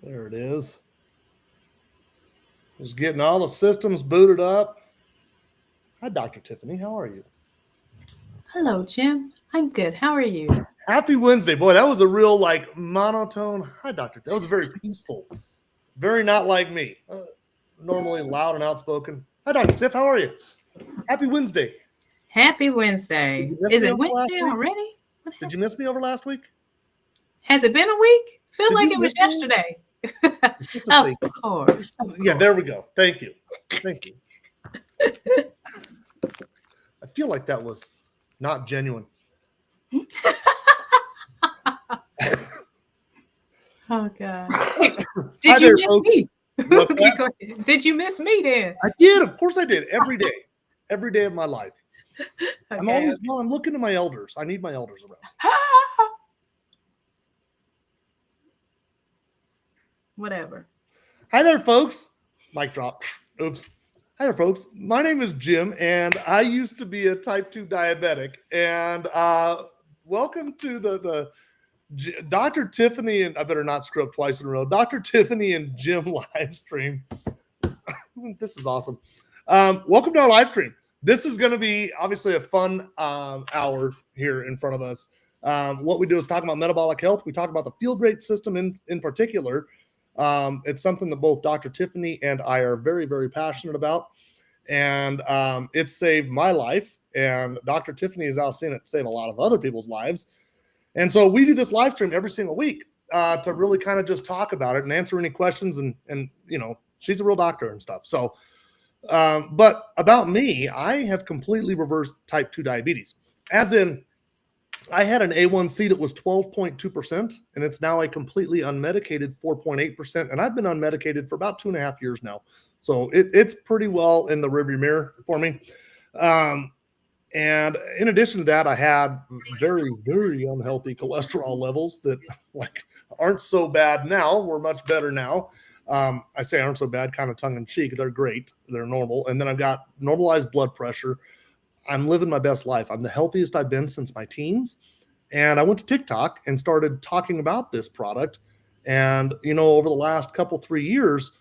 There it is. Just getting all the systems booted up. Hi, Dr. Tiffany. How are you? Hello, Jim. I'm good. How are you? Happy Wednesday. Boy, that was a real monotone. Hi, Doctor. That was very peaceful. Very not like me. Normally loud and outspoken. Hi, Dr. Tiff. How are you? Happy Wednesday. Happy Did Wednesday. you miss Is me it over last Wednesday week? already? What Did you happened? miss me over last week? Has it been a week? Feels Did like you it was miss me? yesterday. You're supposed to Of say, course. Of yeah, course. there we go. Thank you. Thank you. I feel like that was not genuine. Oh God. Hey, Hi did you there, miss folks. me? What's Okay, that? go ahead. Did you miss me then? I did. Of course I did. Every day of my life. I'm Okay. always, well, I'm looking to my elders. I need my elders around. Whatever. Hi there, folks. Mic drop. Oops. Hi there, folks. My name is Jim, and I used to be a type 2 diabetic. And welcome to the Dr. Tiffany, and I better not screw up twice in a row, Dr. Tiffany and Jim live stream. This is awesome. Welcome to our live stream. This is going to be obviously a fun hour here in front of us. What we do is talk about metabolic health. We talk about the Feel Great system in particular. It's something that both Dr. Tiffany and I are very, very passionate about. And it saved my life. And Dr. Tiffany has now seen it save a lot of other people's lives. And so we do this live stream every single week to really kind of just talk about it and answer any questions. And you know, she's a real doctor and stuff. So, but about me, I have completely reversed type 2 diabetes. As in, I had an A1C that was 12.2%, and it's now a completely unmedicated 4.8%. And I've been unmedicated for about 2.5 years now. So it's pretty well in the rearview mirror for me. And in addition to that, I had very, very unhealthy cholesterol levels that like aren't so bad now. We're much better now. I say aren't so bad, kind of tongue in cheek. They're great. They're normal. And then I've got normalized blood pressure. I'm living my best life. I'm the healthiest I've been since my teens. And I went to TikTok and started talking about this product. And, you know, over the last couple, 3 years,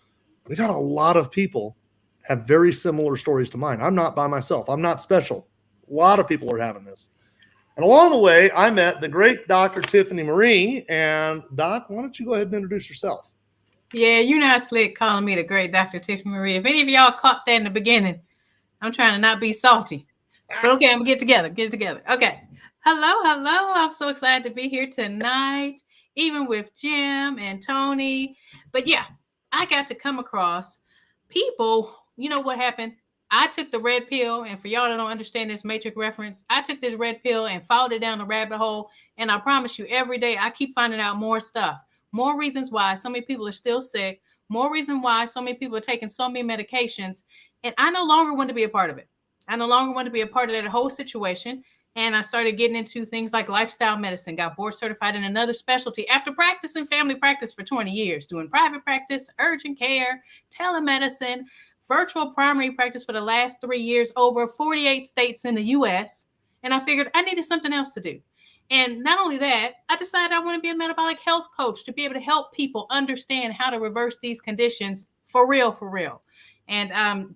we've had a lot of people have very similar stories to mine. I'm not by myself. I'm not special. A lot of people are having this. And along the way, I met the great Dr. Tiffany Marie. And Doc, why don't you go ahead and introduce yourself? Yeah, you're not slick calling me the great Dr. Tiffany Marie. If any of y'all caught that in the beginning, I'm trying to not be salty. But okay, I'm gonna get together. Get it together. Okay. Hello, hello. I'm so excited to be here tonight, even with Jim and Tony. But yeah, I got to come across people. You know what happened? I took the red pill, and for y'all that don't understand this matrix reference, I took this red pill and followed it down the rabbit hole. And I promise you, every day I keep finding out more stuff, more reasons why so many people are still sick, more reason why so many people are taking so many medications, and I no longer want to be a part of it. I no longer want to be a part of that whole situation. And I started getting into things like lifestyle medicine, got board certified in another specialty after practicing family practice for 20 years, doing private practice, urgent care, telemedicine, virtual primary practice for the last 3 years, over 48 states in the US. And I figured I needed something else to do. And not only that, I decided I want to be a metabolic health coach to be able to help people understand how to reverse these conditions for real, for real. And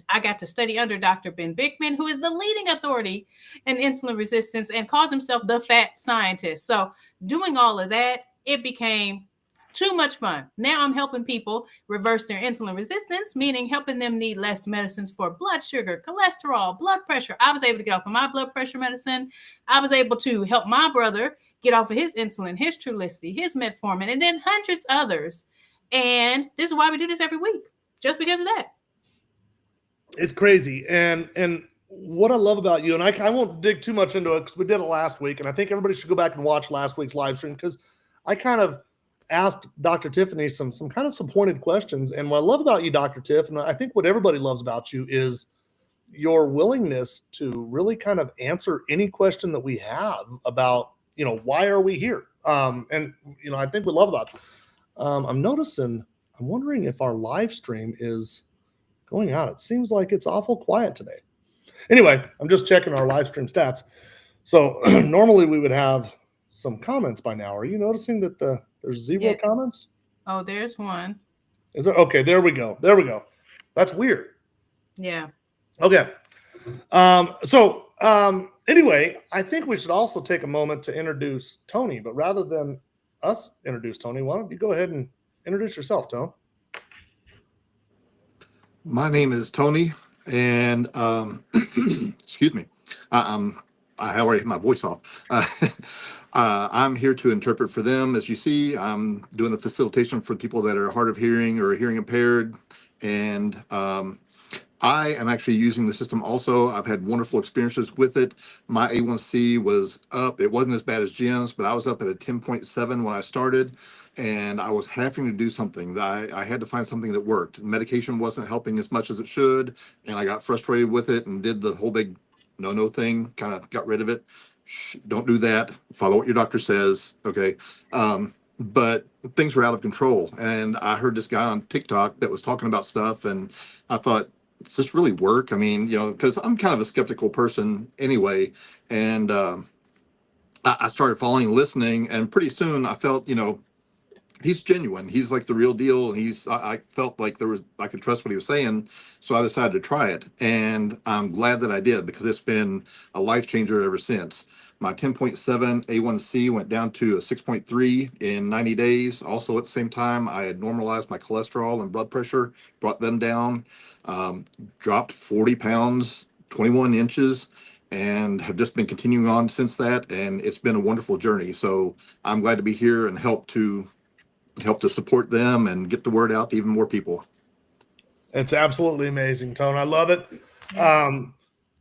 I got to study under Dr. Ben Bickman, who is the leading authority in insulin resistance and calls himself the fat scientist. So, doing all of that, it became too much fun. Now I'm helping people reverse their insulin resistance, meaning helping them need less medicines for blood sugar, cholesterol, blood pressure. I was able to get off of my blood pressure medicine. I was able to help my brother get off of his insulin, his Trulicity, his metformin, and then hundreds others. And this is why we do this every week, just because of that. It's crazy. And what I love about you, and I won't dig too much into it because we did it last week, and I think everybody should go back and watch last week's live stream because I kind of asked Dr. Tiffany some kind of some pointed questions. And what I love about you, Dr. Tiff, and I think what everybody loves about you is your willingness to really kind of answer any question that we have about, you know, why are we here? And you know, I think we love about it. I'm wondering if our live stream is going out. It seems like it's awful quiet today. Anyway, I'm just checking our live stream stats. So normally we would have some comments by now. Are you noticing that there's zero Yeah. comments? Oh, there's one. Is there? Okay, there we go. There we go. That's weird. Yeah. Okay. Anyway, I think we should also take a moment to introduce Tony, but rather than us introduce Tony, why don't you go ahead and introduce yourself, Tony? My name is Tony, and excuse me, I already have my voice off. I'm here to interpret for them. As you see, I'm doing a facilitation for people that are hard of hearing or hearing impaired, and I am actually using the system also. I've had wonderful experiences with it. My A1C was up. It wasn't as bad as Jim's, but I was up at a 10.7 when I started, and I was having to do something. I had to find something that worked. Medication wasn't helping as much as it should, and I got frustrated with it and did the whole big no thing, kind of got rid of it. Don't do that. Follow what your doctor says. Okay. But things were out of control. And I heard this guy on TikTok that was talking about stuff, and I thought, does this really work? I mean, because I'm kind of a skeptical person anyway. And I started following and listening, and pretty soon I felt, he's genuine. He's like the real deal. And I felt like I could trust what he was saying. So I decided to try it. And I'm glad that I did, because it's been a life changer ever since. My 10.7 A1C went down to a 6.3 in 90 days. Also, at the same time, I had normalized my cholesterol and blood pressure, brought them down, dropped 40 pounds, 21 inches, and have just been continuing on since that. And it's been a wonderful journey. So I'm glad to be here and help to support them and get the word out to even more people. It's absolutely amazing, Tone. I love it.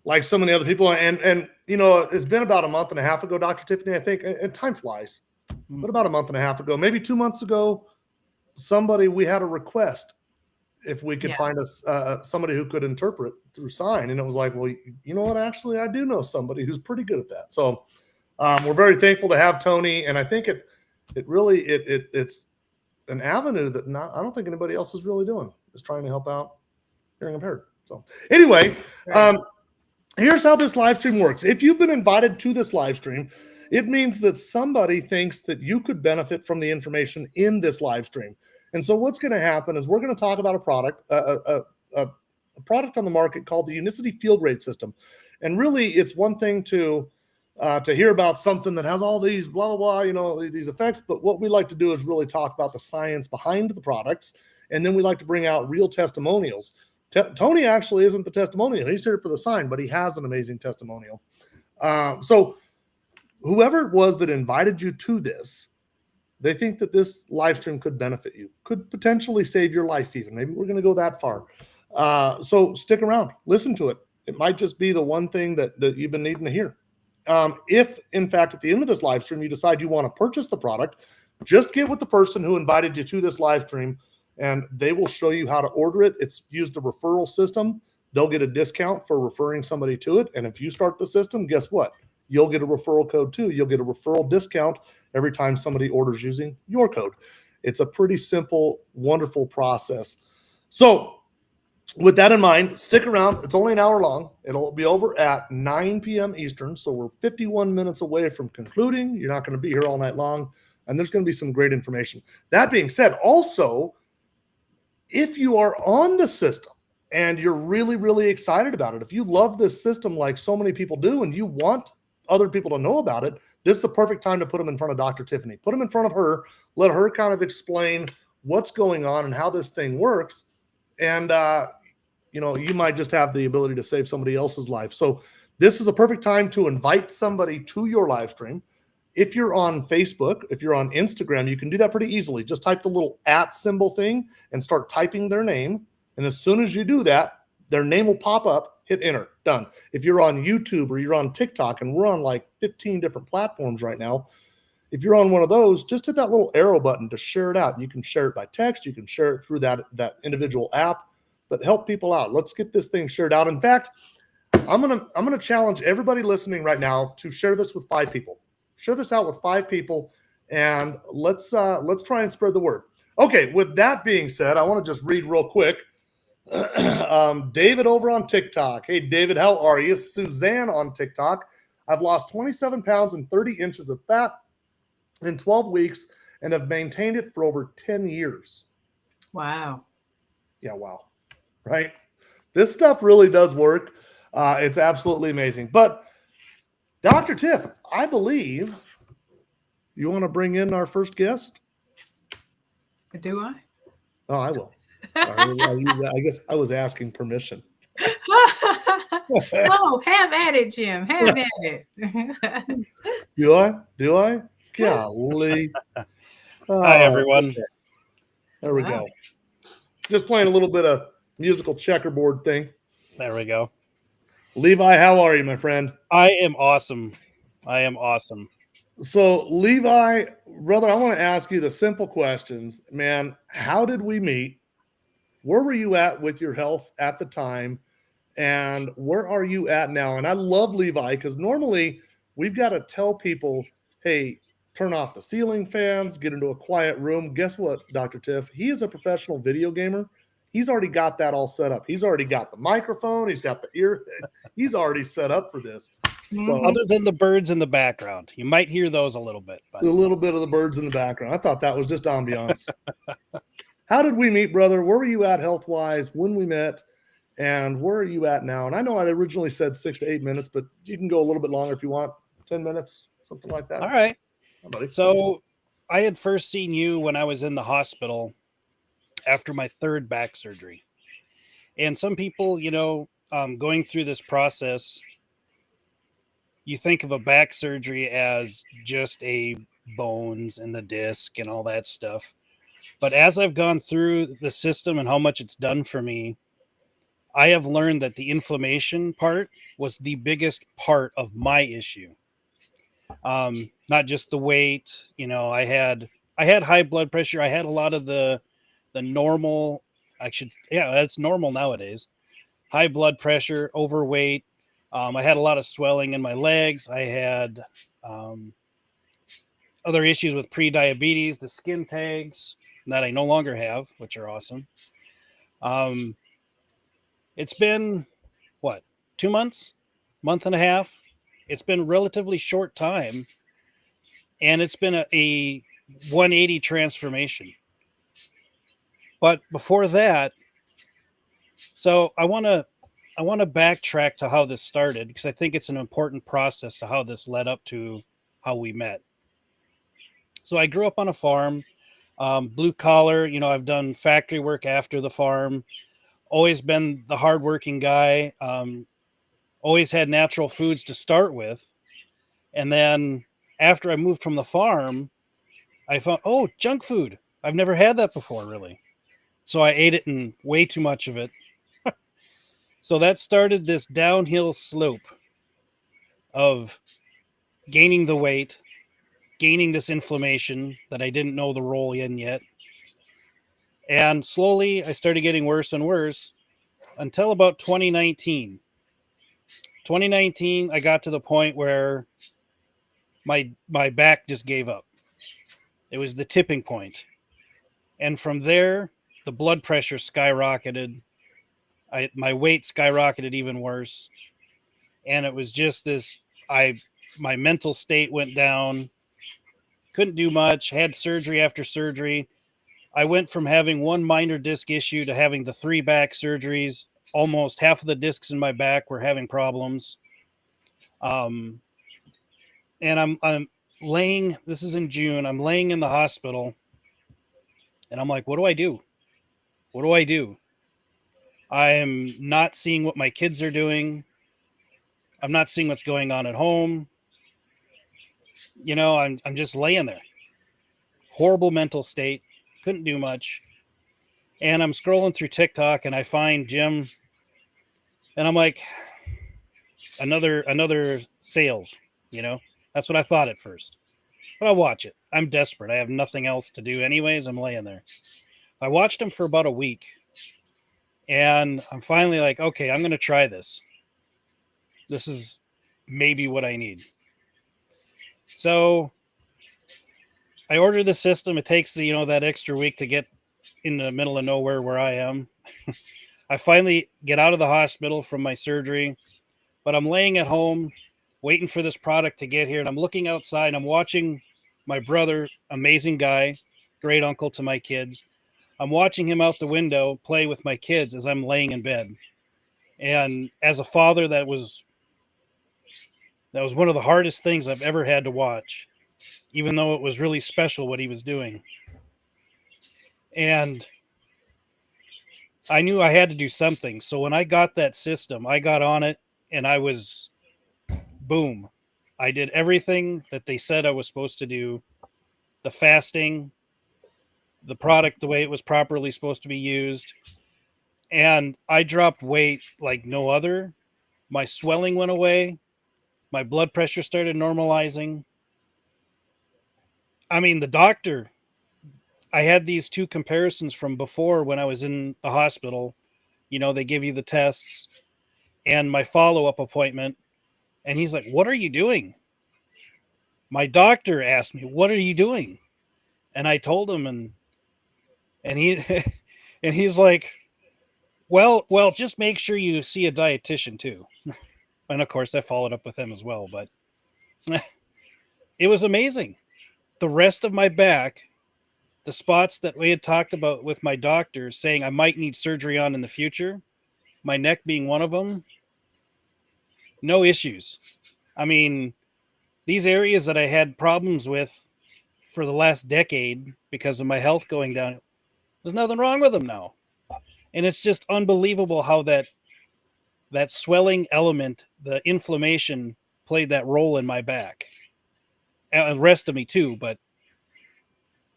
Like so many other people, and it's been about a month and a half ago, Dr. Tiffany, I think, and time flies, but about a month and a half ago, maybe 2 months ago, we had a request if we could find us somebody who could interpret through sign, and it was like, well, you know what? Actually, I do know somebody who's pretty good at that. So we're very thankful to have Tony, and I think it's an avenue that I don't think anybody else is really doing, is trying to help out hearing impaired. So anyway, here's how this live stream works. If you've been invited to this live stream, it means that somebody thinks that you could benefit from the information in this live stream. And so what's going to happen is we're going to talk about a product, a product on the market called the Unicity Field Rate System. And really, it's one thing to hear about something that has all these blah, blah, blah, these effects. But what we like to do is really talk about the science behind the products. And then we like to bring out real testimonials. Tony actually isn't the testimonial. He's here for the sign, but he has an amazing testimonial. So whoever it was that invited you to this, they think that this live stream could benefit you, could potentially save your life even. Maybe we're going to go that far. So stick around, listen to it. It might just be the one thing that you've been needing to hear. If, in fact, at the end of this live stream, you decide you want to purchase the product, just get with the person who invited you to this live stream, and they will show you how to order it. It's used a referral system. They'll get a discount for referring somebody to it. And if you start the system, guess what? You'll get a referral code too. You'll get a referral discount every time somebody orders using your code. It's a pretty simple, wonderful process. So with that in mind, stick around. It's only an hour long. It'll be over at 9 p.m. Eastern. So we're 51 minutes away from concluding. You're not going to be here all night long. And there's going to be some great information. That being said, also, if you are on the system and you're really, really excited about it, if you love this system like so many people do and you want other people to know about it, this is the perfect time to put them in front of Dr. Tiffany. Put them in front of her. Let her kind of explain what's going on and how this thing works. And, you might just have the ability to save somebody else's life. So this is a perfect time to invite somebody to your live stream. If you're on Facebook, if you're on Instagram, you can do that pretty easily. Just type the little @ symbol thing and start typing their name. And as soon as you do that, their name will pop up, hit enter, done. If you're on YouTube or you're on TikTok, and we're on like 15 different platforms right now, if you're on one of those, just hit that little arrow button to share it out. You can share it by text. You can share it through that individual app, but help people out. Let's get this thing shared out. In fact, I'm gonna challenge everybody listening right now to share this with 5 people. Share this out with 5 people, and let's try and spread the word. Okay, with that being said, I want to just read real quick. David over on TikTok. Hey, David, how are you? Suzanne on TikTok. I've lost 27 pounds and 30 inches of fat in 12 weeks and have maintained it for over 10 years. Wow. Yeah, wow. Right? This stuff really does work. It's absolutely amazing. But Dr. Tiff, I believe you want to bring in our first guest? Do I? Oh, I will. I guess I was asking permission. No, have at it, Jim. Have at it. Do I? Do I? Golly. Hi, Oh, everyone. okay. There we Wow. go. Just playing a little bit of musical checkerboard thing. There we go. Levi, how are you, my friend? I am awesome. I am awesome. So, Levi, brother, I want to ask you the simple questions. Man, how did we meet? Where were you at with your health at the time? And where are you at now? And I love Levi because normally we've got to tell people, hey, turn off the ceiling fans, get into a quiet room. Guess what, Dr. Tiff? He is a professional video gamer. He's already got that all set up. He's already got the microphone. He's got the ear. He's already set up for this. So Other than the birds in the background, you might hear those a little bit. a little bit of the birds in the background. I thought that was just ambiance. How did we meet, brother? Where were you at health-wise when we met? And where are you at now? And I know I originally said 6 to 8 minutes, but you can go a little bit longer if you want. 10 minutes, something like that. All right. Hi, buddy. So I had first seen you when I was in the hospital after my third back surgery. And some people, going through this process, you think of a back surgery as just a bones and the disc and all that stuff. But as I've gone through the system and how much it's done for me, I have learned that the inflammation part was the biggest part of my issue. Not just the weight, I had high blood pressure. I had a lot of the normal, that's normal nowadays. High blood pressure, overweight. I had a lot of swelling in my legs. I had other issues with pre-diabetes, the skin tags that I no longer have, which are awesome. It's been, 2 months, month and a half. It's been a relatively short time, and it's been a 180 transformation. But before that, so I want to backtrack to how this started, because I think it's an important process to how this led up to how we met. So I grew up on a farm, blue collar. I've done factory work after the farm. Always been the hardworking guy. Always had natural foods to start with. And then after I moved from the farm, I found, junk food. I've never had that before, really. So I ate it, and way too much of it. So that started this downhill slope of gaining the weight, gaining this inflammation that I didn't know the role in yet. And slowly I started getting worse and worse until about 2019. 2019, I got to the point where my back just gave up. It was the tipping point. And from there, the blood pressure skyrocketed. My weight skyrocketed even worse. And it was just this, my mental state went down. Couldn't do much. Had surgery after surgery. I went from having one minor disc issue to having the 3 back surgeries. Almost half of the discs in my back were having problems. And I'm laying, this is in June, I'm laying in the hospital, and I'm like, what do I do? What do I do? I am not seeing what my kids are doing. I'm not seeing what's going on at home. I'm just laying there. Horrible mental state. Couldn't do much. And I'm scrolling through TikTok, and I find Jim, and I'm like, another sales, That's what I thought at first. But I'll watch it. I'm desperate. I have nothing else to do anyways. I'm laying there. I watched him for about a week. And I'm finally like, okay, I'm going to try this. This is maybe what I need. So I ordered the system. It takes that extra week to get in the middle of nowhere where I am. I finally get out of the hospital from my surgery, but I'm laying at home waiting for this product to get here. And I'm looking outside. I'm watching My brother, amazing guy, great uncle to my kids. I'm watching him out the window play with my kids as I'm laying in bed. And as a father, that was one of the hardest things I've ever had to watch, even though it was really special what he was doing. And I knew I had to do something. So when I got that system, I got on it and I was boom. I did everything that they said I was supposed to do. The fasting, the product the way it was properly supposed to be used. And I dropped weight like no other. My swelling went away. My blood pressure started normalizing. I mean, the doctor, I had these two comparisons from before when I was in the hospital. You know, they give you the tests and my follow up appointment. And he's like, "What are you doing?" My doctor asked me, "What are you doing?" And I told him, and he and he's like, well, just make sure you see a dietitian too. And of course, I followed up with him as well. But it was amazing. The rest of my back, the spots that we had talked about with my doctor saying I might need surgery on in the future, my neck being one of them, no issues. I mean, these areas that I had problems with for the last decade because of my health going down, there's nothing wrong with them now. And it's just unbelievable how that swelling element, the inflammation, played that role in my back. And the rest of me too, but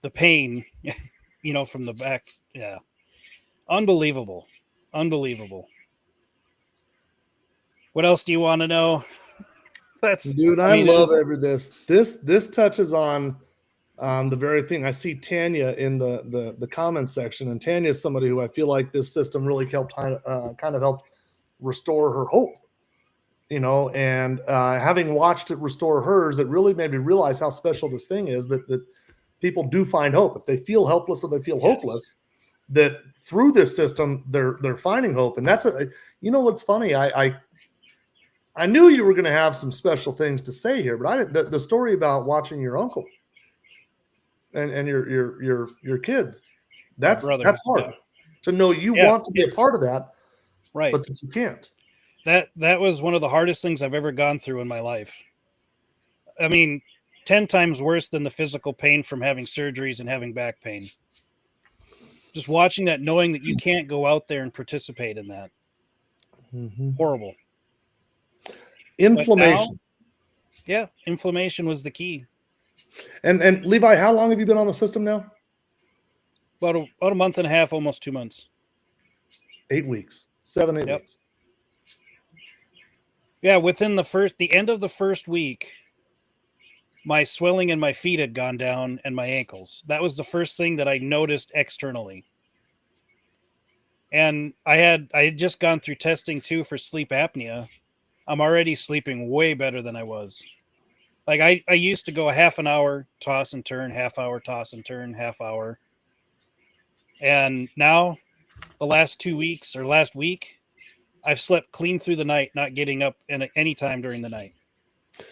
the pain, from the back, yeah. Unbelievable. Unbelievable. What else do you want to know? Dude, I love every this touches on the very thing. I see Tanya in the comments section, and Tanya is somebody who I feel like this system really helped kind of helped restore her hope. And having watched it restore hers, it really made me realize how special this thing is, that people do find hope. If they feel helpless or they feel hopeless, that through this system, they're finding hope. And that's what's funny. I knew you were going to have some special things to say here, but I didn't. The story about watching your uncle and your kids, that's hard to know you want to be a part of that, right? But that you can't. That was one of the hardest things I've ever gone through in my life. I mean, 10 times worse than the physical pain from having surgeries and having back pain. Just watching that, knowing that you can't go out there and participate in that. Mm-hmm. Horrible. Inflammation. Inflammation was the key. And Levi, how long have you been on the system now? About a month and a half, almost 2 months. 8 weeks. 7, 8 weeks. Yeah, within the end of the first week, my swelling in my feet had gone down and my ankles. That was the first thing that I noticed externally. And I had just gone through testing too for sleep apnea. I'm already sleeping way better than I was. Like I used to go a half an hour, toss and turn, half hour, toss and turn, half hour. And now the last 2 weeks or last week, I've slept clean through the night, not getting up any time during the night.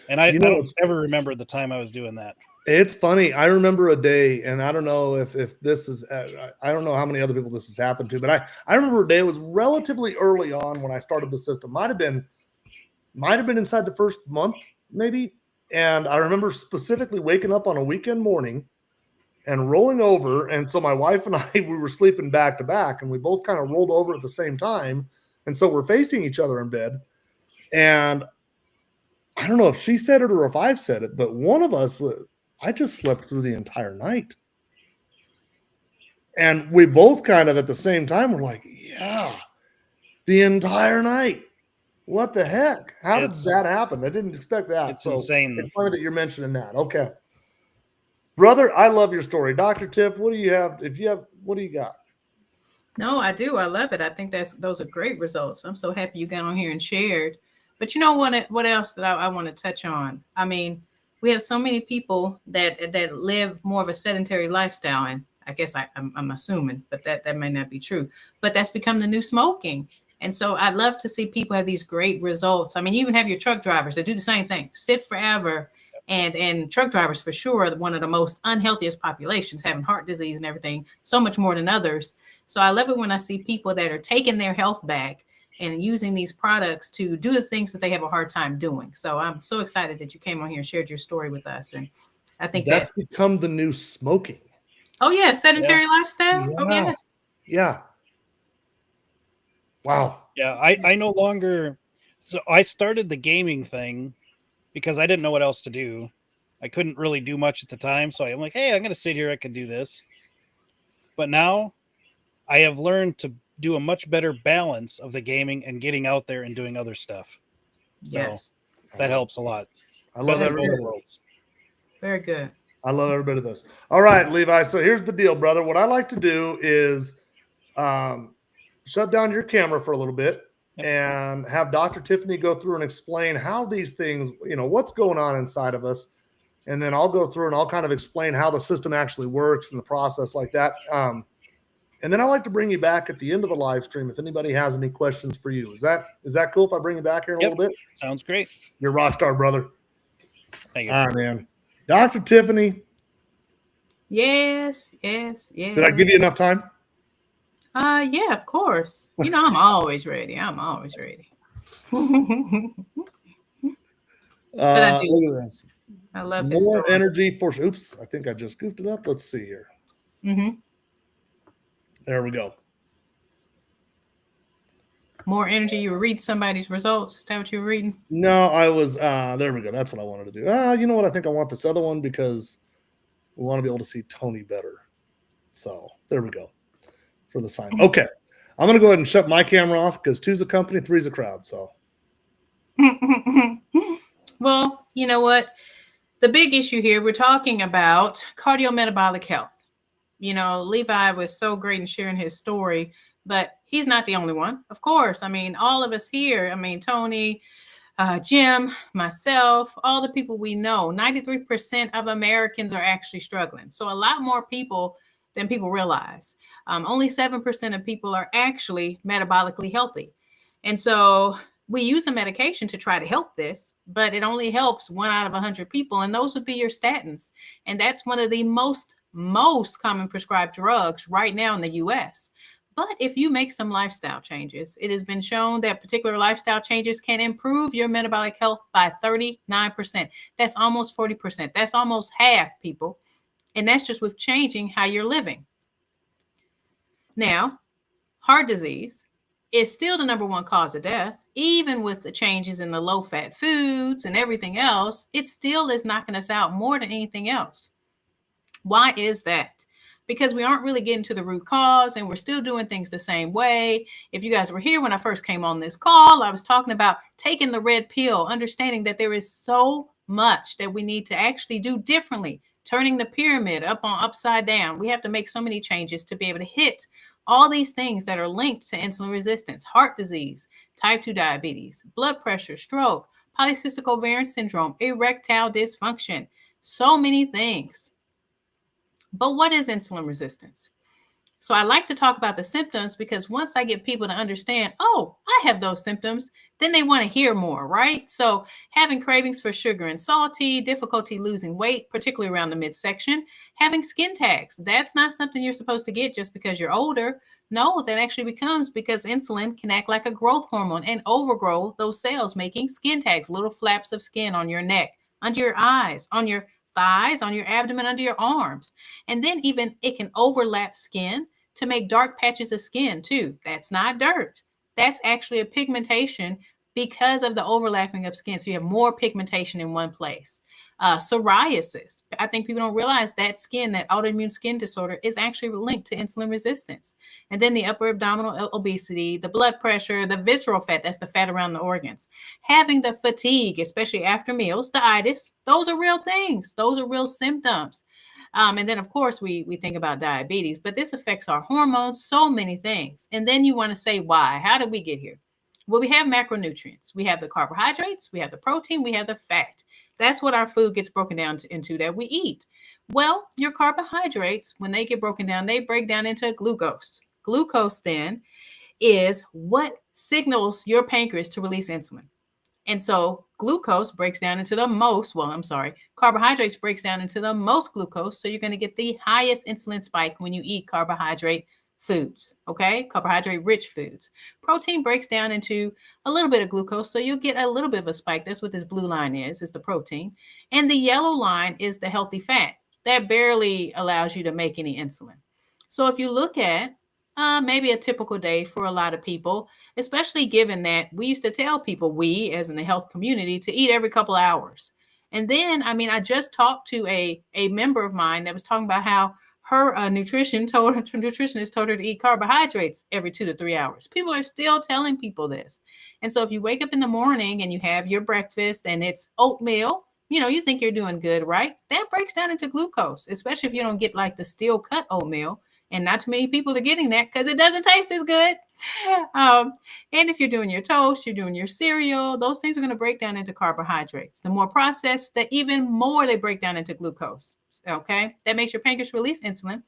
And I don't ever remember the time I was doing that. It's funny. I remember a day, and I don't know if this is, I don't know how many other people this has happened to, but I remember a day. It was relatively early on when I started the system. Might have been inside the first month, maybe. And I remember specifically waking up on a weekend morning and rolling over. And so my wife and I, we were sleeping back to back, and we both kind of rolled over at the same time. And so we're facing each other in bed. And I don't know if she said it or if I've said it, but one of us, I just slept through the entire night. And we both kind of at the same time were like, yeah, the entire night. What the heck? How did that happen? I didn't expect that. It's insane. It's funny that you're mentioning that. Okay. Brother, I love your story. Dr. Tiff, what do you have? What do you got? No, I do. I love it. I think those are great results. I'm so happy you got on here and shared. But you know what else that I want to touch on? I mean, we have so many people that live more of a sedentary lifestyle, and I guess I'm assuming, but that may not be true. But that's become the new smoking. And so I'd love to see people have these great results. I mean, you even have your truck drivers that do the same thing, sit forever and truck drivers for sure are one of the most unhealthiest populations, having heart disease and everything, so much more than others. So I love it when I see people that are taking their health back and using these products to do the things that they have a hard time doing. So I'm so excited that you came on here and shared your story with us. And I think That's become the new smoking. Oh yeah, sedentary lifestyle. Yeah. Oh yes. Yeah. Wow. Yeah, I no longer. So I started the gaming thing because I didn't know what else to do. I couldn't really do much at the time, so I'm like, hey, I'm going to sit here. I can do this. But now I have learned to do a much better balance of the gaming and getting out there and doing other stuff. Yes. So that helps a lot. I love Best of both everybody. worlds. Very good. I love every bit of this. All right, Levi. So here's the deal, brother. What I like to do is shut down your camera for a little bit and have Dr. Tiffany go through and explain how these things, what's going on inside of us. And then I'll go through and I'll kind of explain how the system actually works and the process like that. And then I like to bring you back at the end of the live stream if anybody has any questions for you. Is that cool if I bring you back here in a little bit? Sounds great. You're a rock star, brother. Thank you. All right, man. Dr. Tiffany. Yes. Did I give you enough time? Yeah, of course. I'm always ready. But I do. Look at this. I love this More story. energy for. Oops, I think I just goofed it up. Let's see here. Mm-hmm. There we go. More energy. You were reading somebody's results. Is that what you were reading? No, I was. There we go. That's what I wanted to do. You know what? I think I want this other one because we want to be able to see Tony better. So there we go for the sign. Okay, I'm gonna go ahead and shut my camera off because 2's a company, 3's a crowd. So. Well, you know what? The big issue here, we're talking about cardiometabolic health. Levi was so great in sharing his story, but he's not the only one. Of course, all of us here, Tony, Jim, myself, all the people we know, 93% of Americans are actually struggling. So a lot more people than people realize. Only 7% of people are actually metabolically healthy. And so we use a medication to try to help this, but it only helps 1 out of 100 people. And those would be your statins. And that's one of the most common prescribed drugs right now in the US. But if you make some lifestyle changes, it has been shown that particular lifestyle changes can improve your metabolic health by 39%. That's almost 40%. That's almost half, people. And that's just with changing how you're living. Now, heart disease is still the number 1 cause of death. Even with the changes in the low-fat foods and everything else, it still is knocking us out more than anything else. Why is that? Because we aren't really getting to the root cause and we're still doing things the same way. If you guys were here when I first came on this call, I was talking about taking the red pill, understanding that there is so much that we need to actually do differently, turning the pyramid upside down. We have to make so many changes to be able to hit all these things that are linked to insulin resistance, heart disease, type 2 diabetes, blood pressure, stroke, polycystic ovarian syndrome, erectile dysfunction, so many things. But what is insulin resistance? So I like to talk about the symptoms because once I get people to understand, oh, I have those symptoms, then they want to hear more, right? So having cravings for sugar and salty, difficulty losing weight, particularly around the midsection, having skin tags. That's not something you're supposed to get just because you're older. No, that actually becomes because insulin can act like a growth hormone and overgrow those cells, making skin tags, little flaps of skin on your neck, under your eyes, on your thighs, on your abdomen, under your arms. And then even it can overlap skin to make dark patches of skin too. That's not dirt. That's actually a pigmentation because of the overlapping of skin. So you have more pigmentation in one place. Psoriasis. I think people don't realize that skin, that autoimmune skin disorder is actually linked to insulin resistance. And then the upper abdominal obesity, the blood pressure, the visceral fat, that's the fat around the organs. Having the fatigue, especially after meals, the itis, those are real things. Those are real symptoms. And then, of course, we think about diabetes, but this affects our hormones, so many things. And then you want to say, why? How did we get here? Well, we have macronutrients. We have the carbohydrates, we have the protein, we have the fat. That's what our food gets broken down into that we eat. Well, your carbohydrates, when they get broken down, they break down into glucose. Glucose then is what signals your pancreas to release insulin. And so glucose breaks down into the most, carbohydrates breaks down into the most glucose. So you're going to get the highest insulin spike when you eat carbohydrate foods, okay? Carbohydrate rich foods. Protein breaks down into a little bit of glucose, so you'll get a little bit of a spike. That's what this blue line is the protein. And the yellow line is the healthy fat. That barely allows you to make any insulin. So if you look at maybe a typical day for a lot of people, especially given that we used to tell people, we as in the health community, to eat every couple of hours. And then, I just talked to a member of mine that was talking about how her nutritionist told her to eat carbohydrates every 2 to 3 hours. People are still telling people this. And so if you wake up in the morning and you have your breakfast and it's oatmeal, you think you're doing good, right? That breaks down into glucose, especially if you don't get like the steel cut oatmeal. And not too many people are getting that because it doesn't taste as good. And if you're doing your toast, you're doing your cereal, those things are going to break down into carbohydrates. The more processed, the even more they break down into glucose. Okay, that makes your pancreas release insulin.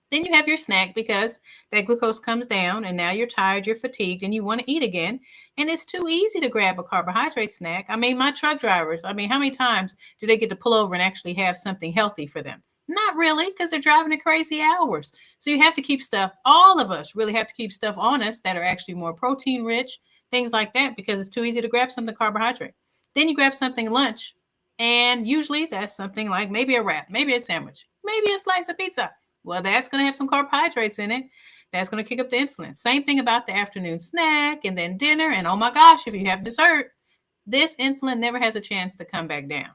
Then you have your snack because that glucose comes down and now you're tired, you're fatigued, and you want to eat again. And it's too easy to grab a carbohydrate snack. My truck drivers, how many times do they get to pull over and actually have something healthy for them? Not really, because they're driving at crazy hours. So you have to keep stuff, all of us really have to keep stuff on us that are actually more protein rich, things like that, because it's too easy to grab something carbohydrate. Then you grab something lunch, and usually that's something like maybe a wrap, maybe a sandwich, maybe a slice of pizza. Well, that's going to have some carbohydrates in it. That's going to kick up the insulin. Same thing about the afternoon snack and then dinner. And oh my gosh, if you have dessert, this insulin never has a chance to come back down.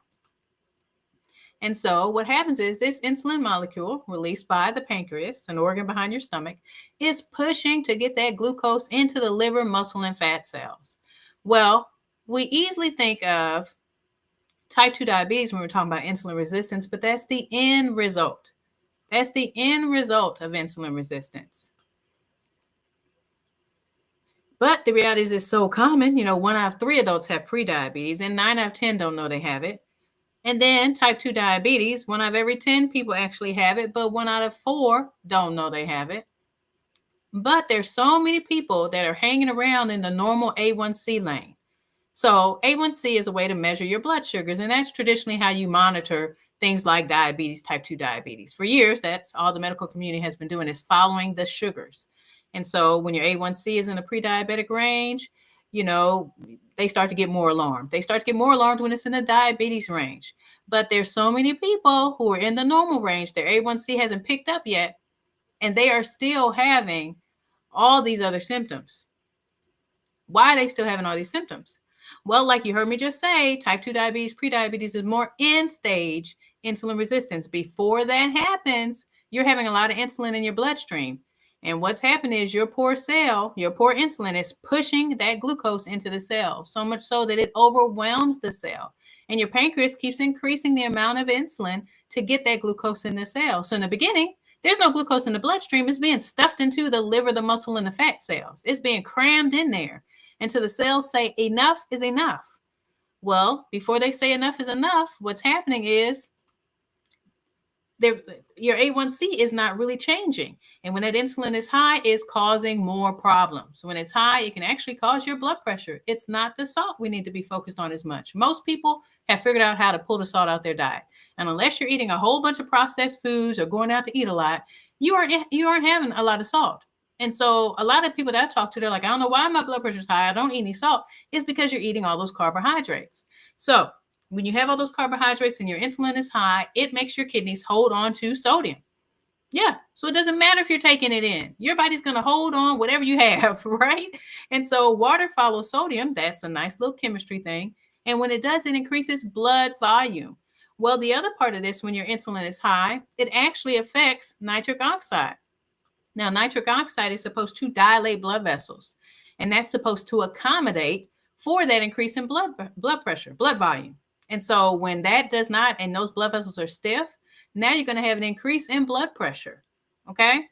And so what happens is this insulin molecule released by the pancreas, an organ behind your stomach, is pushing to get that glucose into the liver, muscle, and fat cells. Well, we easily think of type 2 diabetes when we're talking about insulin resistance, but that's the end result. That's the end result of insulin resistance. But the reality is it's so common. 1 out of 3 adults have prediabetes and 9 out of 10 don't know they have it. And then type 2 diabetes, 1 out of every 10 people actually have it, but 1 out of 4 don't know they have it. But there's so many people that are hanging around in the normal A1C lane. So A1C is a way to measure your blood sugars, and that's traditionally how you monitor things like diabetes, type 2 diabetes. For years, that's all the medical community has been doing, is following the sugars. And so when your A1C is in the pre-diabetic range, they start to get more alarmed. They start to get more alarmed when it's in the diabetes range. But there's so many people who are in the normal range, their A1C hasn't picked up yet, and they are still having all these other symptoms. Why are they still having all these symptoms? Well, like you heard me just say, type 2 diabetes, prediabetes is more end stage insulin resistance. Before that happens, you're having a lot of insulin in your bloodstream. And what's happening is your poor insulin is pushing that glucose into the cell, so much so that it overwhelms the cell. And your pancreas keeps increasing the amount of insulin to get that glucose in the cell. So in the beginning, there's no glucose in the bloodstream. It's being stuffed into the liver, the muscle, and the fat cells. It's being crammed in there until the cells say enough is enough. Well, before they say enough is enough, what's happening is your A1C is not really changing. And when that insulin is high, it's causing more problems. When it's high, it can actually cause your blood pressure. It's not the salt we need to be focused on as much. Most people have figured out how to pull the salt out their diet. And unless you're eating a whole bunch of processed foods or going out to eat a lot, you aren't having a lot of salt. And so a lot of people that I talk to, they're like, I don't know why my blood pressure is high. I don't eat any salt. It's because you're eating all those carbohydrates. So when you have all those carbohydrates and your insulin is high, it makes your kidneys hold on to sodium. Yeah. So it doesn't matter if you're taking it in. Your body's going to hold on whatever you have, right? And so water follows sodium. That's a nice little chemistry thing. And when it does, it increases blood volume. Well, the other part of this, when your insulin is high, it actually affects nitric oxide. Now, nitric oxide is supposed to dilate blood vessels, and that's supposed to accommodate for that increase in blood pressure, blood volume. And so when that does not, and those blood vessels are stiff, now you're going to have an increase in blood pressure. Okay.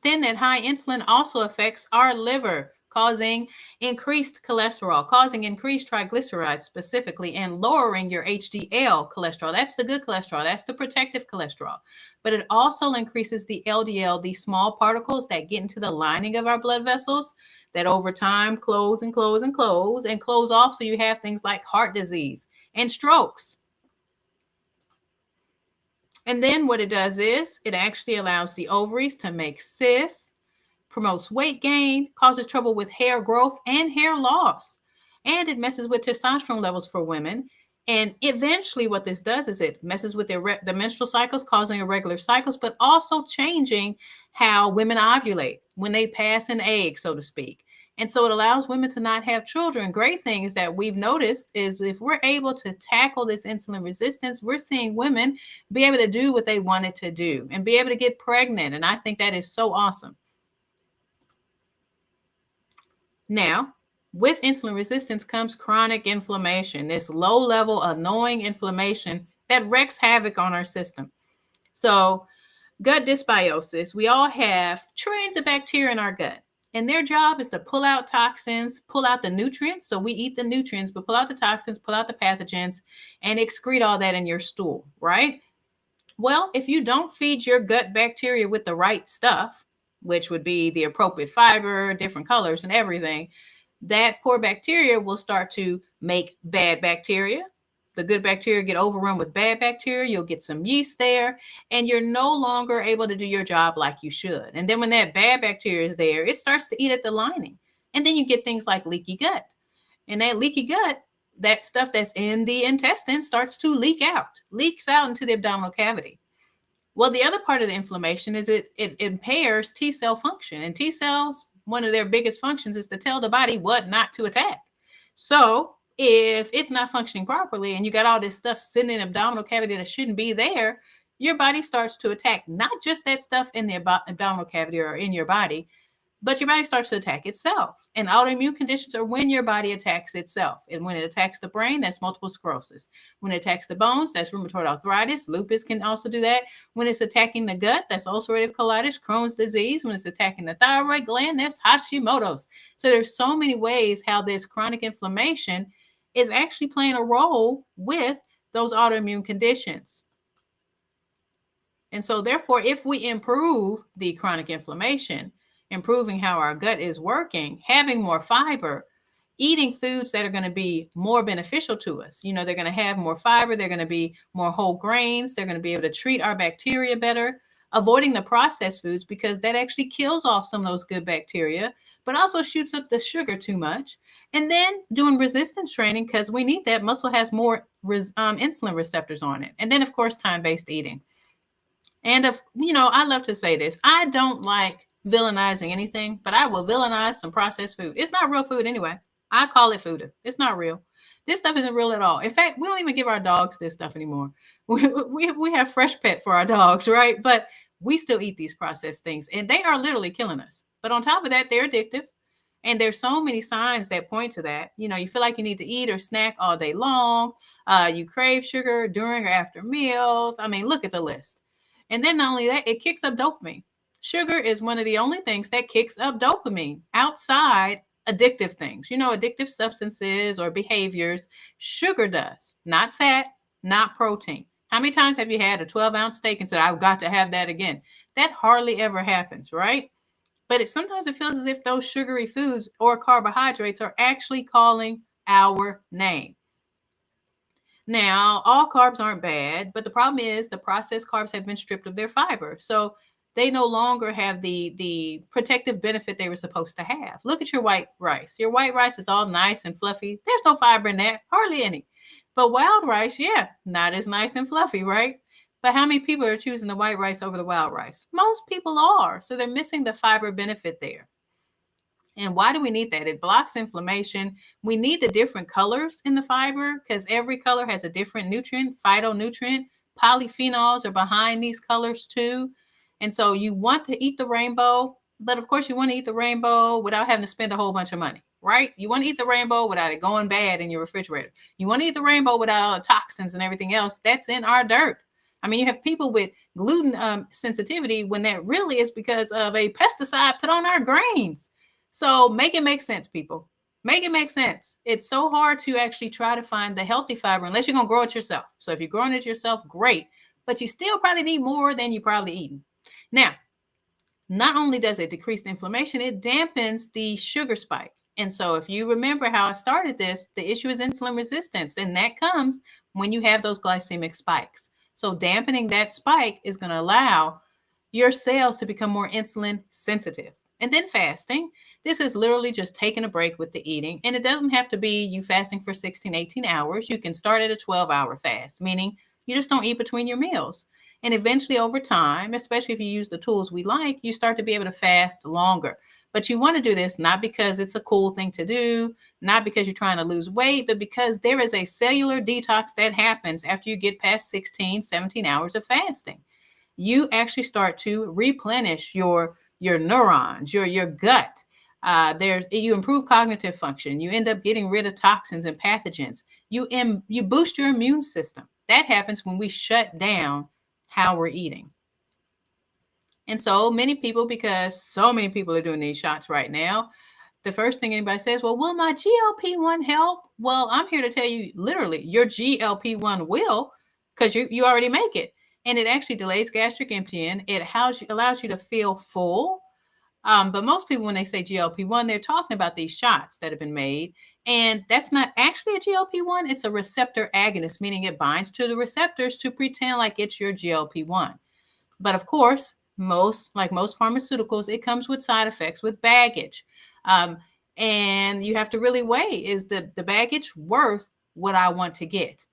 Then that high insulin also affects our liver, causing increased cholesterol, causing increased triglycerides specifically, and lowering your HDL cholesterol. That's the good cholesterol. That's the protective cholesterol. But it also increases the LDL, these small particles that get into the lining of our blood vessels that over time close and close and close and close off. So you have things like heart disease and strokes. And then what it does is it actually allows the ovaries to make cysts, promotes weight gain, causes trouble with hair growth and hair loss. And it messes with testosterone levels for women. And eventually what this does is it messes with the menstrual cycles, causing irregular cycles, but also changing how women ovulate when they pass an egg, so to speak. And so it allows women to not have children. Great thing is that we've noticed is if we're able to tackle this insulin resistance, we're seeing women be able to do what they wanted to do and be able to get pregnant. And I think that is so awesome. Now, with insulin resistance comes chronic inflammation, this low-level, annoying inflammation that wreaks havoc on our system. So, gut dysbiosis, we all have trillions of bacteria in our gut, and their job is to pull out toxins, pull out the nutrients. So we eat the nutrients, but pull out the toxins, pull out the pathogens, and excrete all that in your stool, right? Well, if you don't feed your gut bacteria with the right stuff, which would be the appropriate fiber, different colors and everything, that poor bacteria will start to make bad bacteria. The good bacteria get overrun with bad bacteria. You'll get some yeast there, and you're no longer able to do your job like you should. And then when that bad bacteria is there, it starts to eat at the lining. And then you get things like leaky gut. And that leaky gut, that stuff that's in the intestine starts to leaks out into the abdominal cavity. Well, the other part of the inflammation is it impairs T cell function. And T cells, one of their biggest functions is to tell the body what not to attack. So if it's not functioning properly and you got all this stuff sitting in the abdominal cavity that shouldn't be there, your body starts to attack not just that stuff in the abdominal cavity or in your body, but your body starts to attack itself. And autoimmune conditions are when your body attacks itself. And when it attacks the brain, that's multiple sclerosis. When it attacks the bones, that's rheumatoid arthritis. Lupus can also do that. When it's attacking the gut, that's ulcerative colitis, Crohn's disease. When it's attacking the thyroid gland, that's Hashimoto's. So there's so many ways how this chronic inflammation is actually playing a role with those autoimmune conditions. And so therefore, if we improve the chronic inflammation, improving how our gut is working, having more fiber, eating foods that are going to be more beneficial to us. You know, they're going to have more fiber. They're going to be more whole grains. They're going to be able to treat our bacteria better, avoiding the processed foods because that actually kills off some of those good bacteria, but also shoots up the sugar too much. And then doing resistance training because we need that. Muscle has more insulin receptors on it. And then, of course, time-based eating. And, I love to say this. I don't like villainizing anything, but I will villainize some processed food. It's not real food anyway. I call it food. It's not real. This stuff isn't real at all. In fact, we don't even give our dogs this stuff anymore. We have Fresh Pet for our dogs, right? But we still eat these processed things, and they are literally killing us. But on top of that, they're addictive. And there's so many signs that point to that. You know, you feel like you need to eat or snack all day long. You crave sugar during or after meals. I mean, look at the list. And then not only that, it kicks up dopamine. Sugar is one of the only things that kicks up dopamine outside addictive things. Addictive substances or behaviors. Sugar does. Not fat, not protein. How many times have you had a 12-ounce steak and said, I've got to have that again? That hardly ever happens, right? But sometimes it feels as if those sugary foods or carbohydrates are actually calling our name. Now, all carbs aren't bad, but the problem is the processed carbs have been stripped of their fiber. So they no longer have the protective benefit they were supposed to have. Look at your white rice. Your white rice is all nice and fluffy. There's no fiber in that, hardly any. But wild rice, yeah, not as nice and fluffy, right? But how many people are choosing the white rice over the wild rice? Most people are. So they're missing the fiber benefit there. And why do we need that? It blocks inflammation. We need the different colors in the fiber because every color has a different nutrient, phytonutrient. Polyphenols are behind these colors too. And so you want to eat the rainbow, but of course you want to eat the rainbow without having to spend a whole bunch of money, right? You want to eat the rainbow without it going bad in your refrigerator. You want to eat the rainbow without toxins and everything else that's in our dirt. I mean, you have people with gluten sensitivity when that really is because of a pesticide put on our grains. So make it make sense, people. Make it make sense. It's so hard to actually try to find the healthy fiber unless you're going to grow it yourself. So if you're growing it yourself, great. But you still probably need more than you probably eating. Now, not only does it decrease the inflammation, it dampens the sugar spike. And so if you remember how I started this, the issue is insulin resistance. And that comes when you have those glycemic spikes. So dampening that spike is going to allow your cells to become more insulin sensitive. And then fasting. This is literally just taking a break with the eating. And it doesn't have to be you fasting for 16, 18 hours. You can start at a 12-hour fast, meaning you just don't eat between your meals. And eventually over time, especially if you use the tools we like, you start to be able to fast longer. But you want to do this not because it's a cool thing to do, not because you're trying to lose weight, but because there is a cellular detox that happens after you get past 16, 17 hours of fasting. You actually start to replenish your neurons, your gut. You improve cognitive function. You end up getting rid of toxins and pathogens. You boost your immune system. That happens when we shut down how we're eating. And so many people, because so many people are doing these shots right now, the first thing anybody says, well, will my GLP-1 help? Well, I'm here to tell you, literally, your GLP-1 will, because you already make it. And it actually delays gastric emptying. It allows you to feel full. But most people, when they say GLP-1, they're talking about these shots that have been made. And that's not actually a GLP-1. It's a receptor agonist, meaning it binds to the receptors to pretend like it's your GLP-1. But of course, like most pharmaceuticals, it comes with side effects, with baggage. And you have to really weigh, is the baggage worth what I want to get?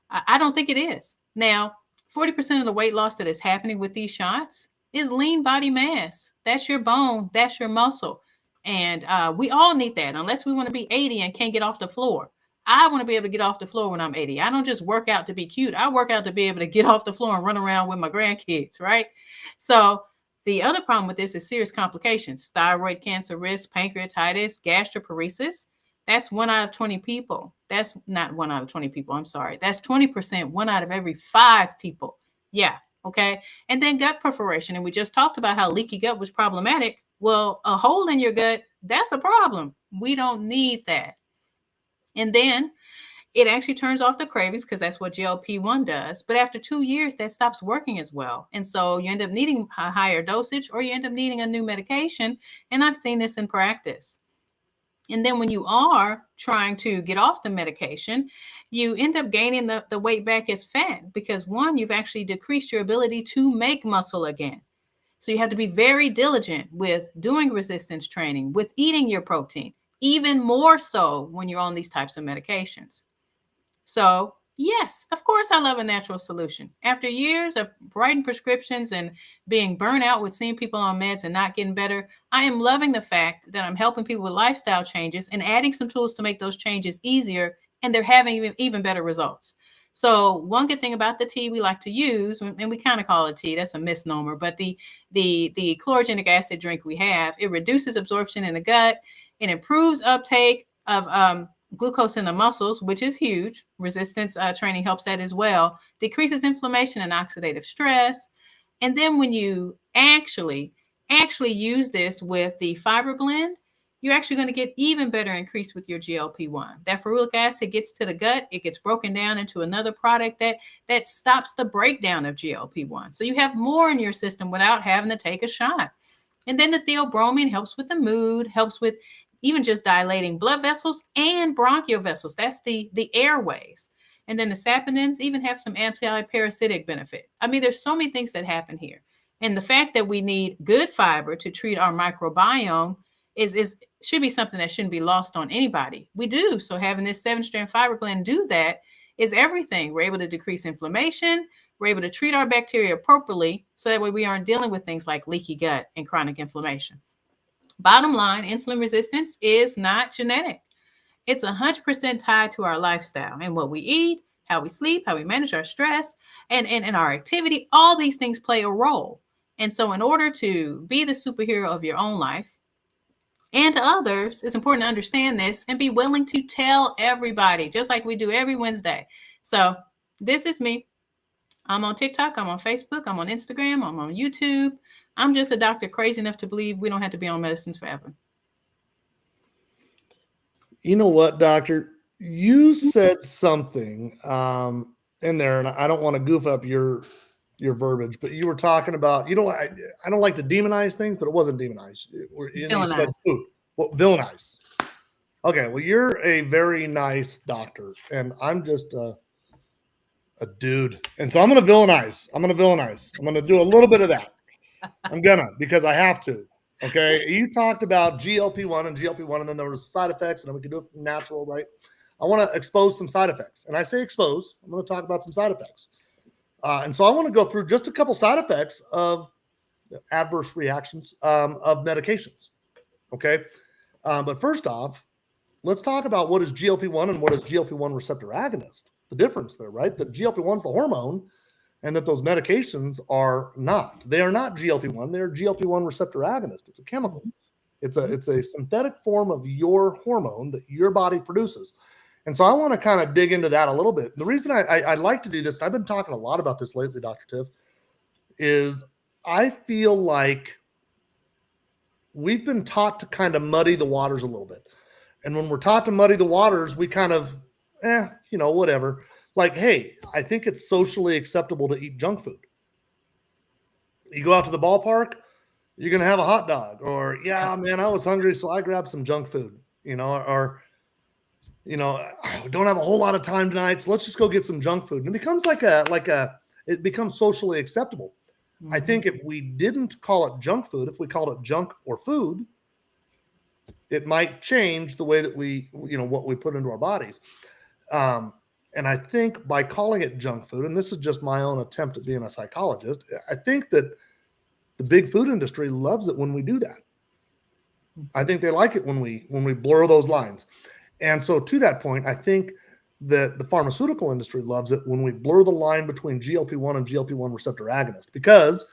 I don't think it is. Now, 40% of the weight loss that is happening with these shots is lean body mass. That's your bone. That's your muscle. And we all need that unless we want to be 80 and can't get off the floor. I want to be able to get off the floor when I'm 80. I don't just work out to be cute. I work out to be able to get off the floor and run around with my grandkids, right? So the other problem with this is serious complications: thyroid cancer risk, pancreatitis, gastroparesis. That's 1 out of 20 people. That's not 1 out of 20 people. I'm sorry. That's 20%, 1 out of every 5 people. Yeah. Okay. And then gut perforation. And we just talked about how leaky gut was problematic. Well, a hole in your gut, that's a problem. We don't need that. And then it actually turns off the cravings because that's what GLP-1 does. But after 2 years, that stops working as well. And so you end up needing a higher dosage, or you end up needing a new medication. And I've seen this in practice. And then when you are trying to get off the medication, you end up gaining the weight back as fat because, one, you've actually decreased your ability to make muscle again. So you have to be very diligent with doing resistance training, with eating your protein, even more so when you're on these types of medications. So yes, of course, I love a natural solution. After years of writing prescriptions and being burnt out with seeing people on meds and not getting better, I am loving the fact that I'm helping people with lifestyle changes and adding some tools to make those changes easier, and they're having even better results. So one good thing about the tea we like to use, and we kind of call it tea, that's a misnomer, but the chlorogenic acid drink we have, it reduces absorption in the gut, it improves uptake of glucose in the muscles, which is huge. Resistance training helps that as well. Decreases inflammation and oxidative stress. And then when you actually use this with the fiber blend, you're actually going to get even better increase with your GLP-1. That ferulic acid gets to the gut. It gets broken down into another product that stops the breakdown of GLP-1. So you have more in your system without having to take a shot. And then the theobromine helps with the mood, helps with even just dilating blood vessels and bronchial vessels. That's the airways. And then the saponins even have some anti-parasitic benefit. I mean, there's so many things that happen here. And the fact that we need good fiber to treat our microbiome should be something that shouldn't be lost on anybody. We do. So having this 7-strand fiber blend do that is everything. We're able to decrease inflammation. We're able to treat our bacteria appropriately so that way we aren't dealing with things like leaky gut and chronic inflammation. Bottom line, insulin resistance is not genetic. It's 100% tied to our lifestyle and what we eat, how we sleep, how we manage our stress, and our activity. All these things play a role. And so in order to be the superhero of your own life and to others, it's important to understand this and be willing to tell everybody, just like we do every Wednesday. So this is me. I'm on TikTok, I'm on Facebook, I'm on Instagram, I'm on YouTube. I'm just a doctor crazy enough to believe we don't have to be on medicines forever. You know what, doctor? You said something in there, and I don't want to goof up your verbiage, but you were talking about, I don't like to demonize things, but it wasn't demonized. You said Villainize. food. Well, villainize. Okay, well, you're a very nice doctor, and I'm just a dude. And so I'm going to villainize. I'm going to do a little bit of that. Because I have to. Okay. You talked about GLP-1 and GLP-1, and then there was side effects, and then we can do it natural, right? I want to expose some side effects. And I say expose, I'm going to talk about some side effects. And so I want to go through just a couple side effects of adverse reactions of medications. Okay. But first off, let's talk about what is GLP-1 and what is GLP-1 receptor agonist. The difference there, right? The GLP-1 is the hormone, and that those medications are not. They are not GLP-1. They're GLP-1 receptor agonist. It's a chemical. It's a synthetic form of your hormone that your body produces. And so I want to kind of dig into that a little bit. The reason I like to do this, I've been talking a lot about this lately, Dr. Tiff, is I feel like we've been taught to kind of muddy the waters a little bit. And when we're taught to muddy the waters, we kind of, whatever. Like, hey, I think it's socially acceptable to eat junk food. You go out to the ballpark, you're going to have a hot dog. Or, yeah, man, I was hungry, so I grabbed some junk food. I don't have a whole lot of time tonight, so let's just go get some junk food. And it becomes it becomes socially acceptable. Mm-hmm. I think if we didn't call it junk food, if we called it junk or food, it might change the way that we, what we put into our bodies. And I think by calling it junk food, and this is just my own attempt at being a psychologist, I think that the big food industry loves it when we do that. I think they like it when we blur those lines. And so to that point, I think that the pharmaceutical industry loves it when we blur the line between GLP-1 and GLP-1 receptor agonist, because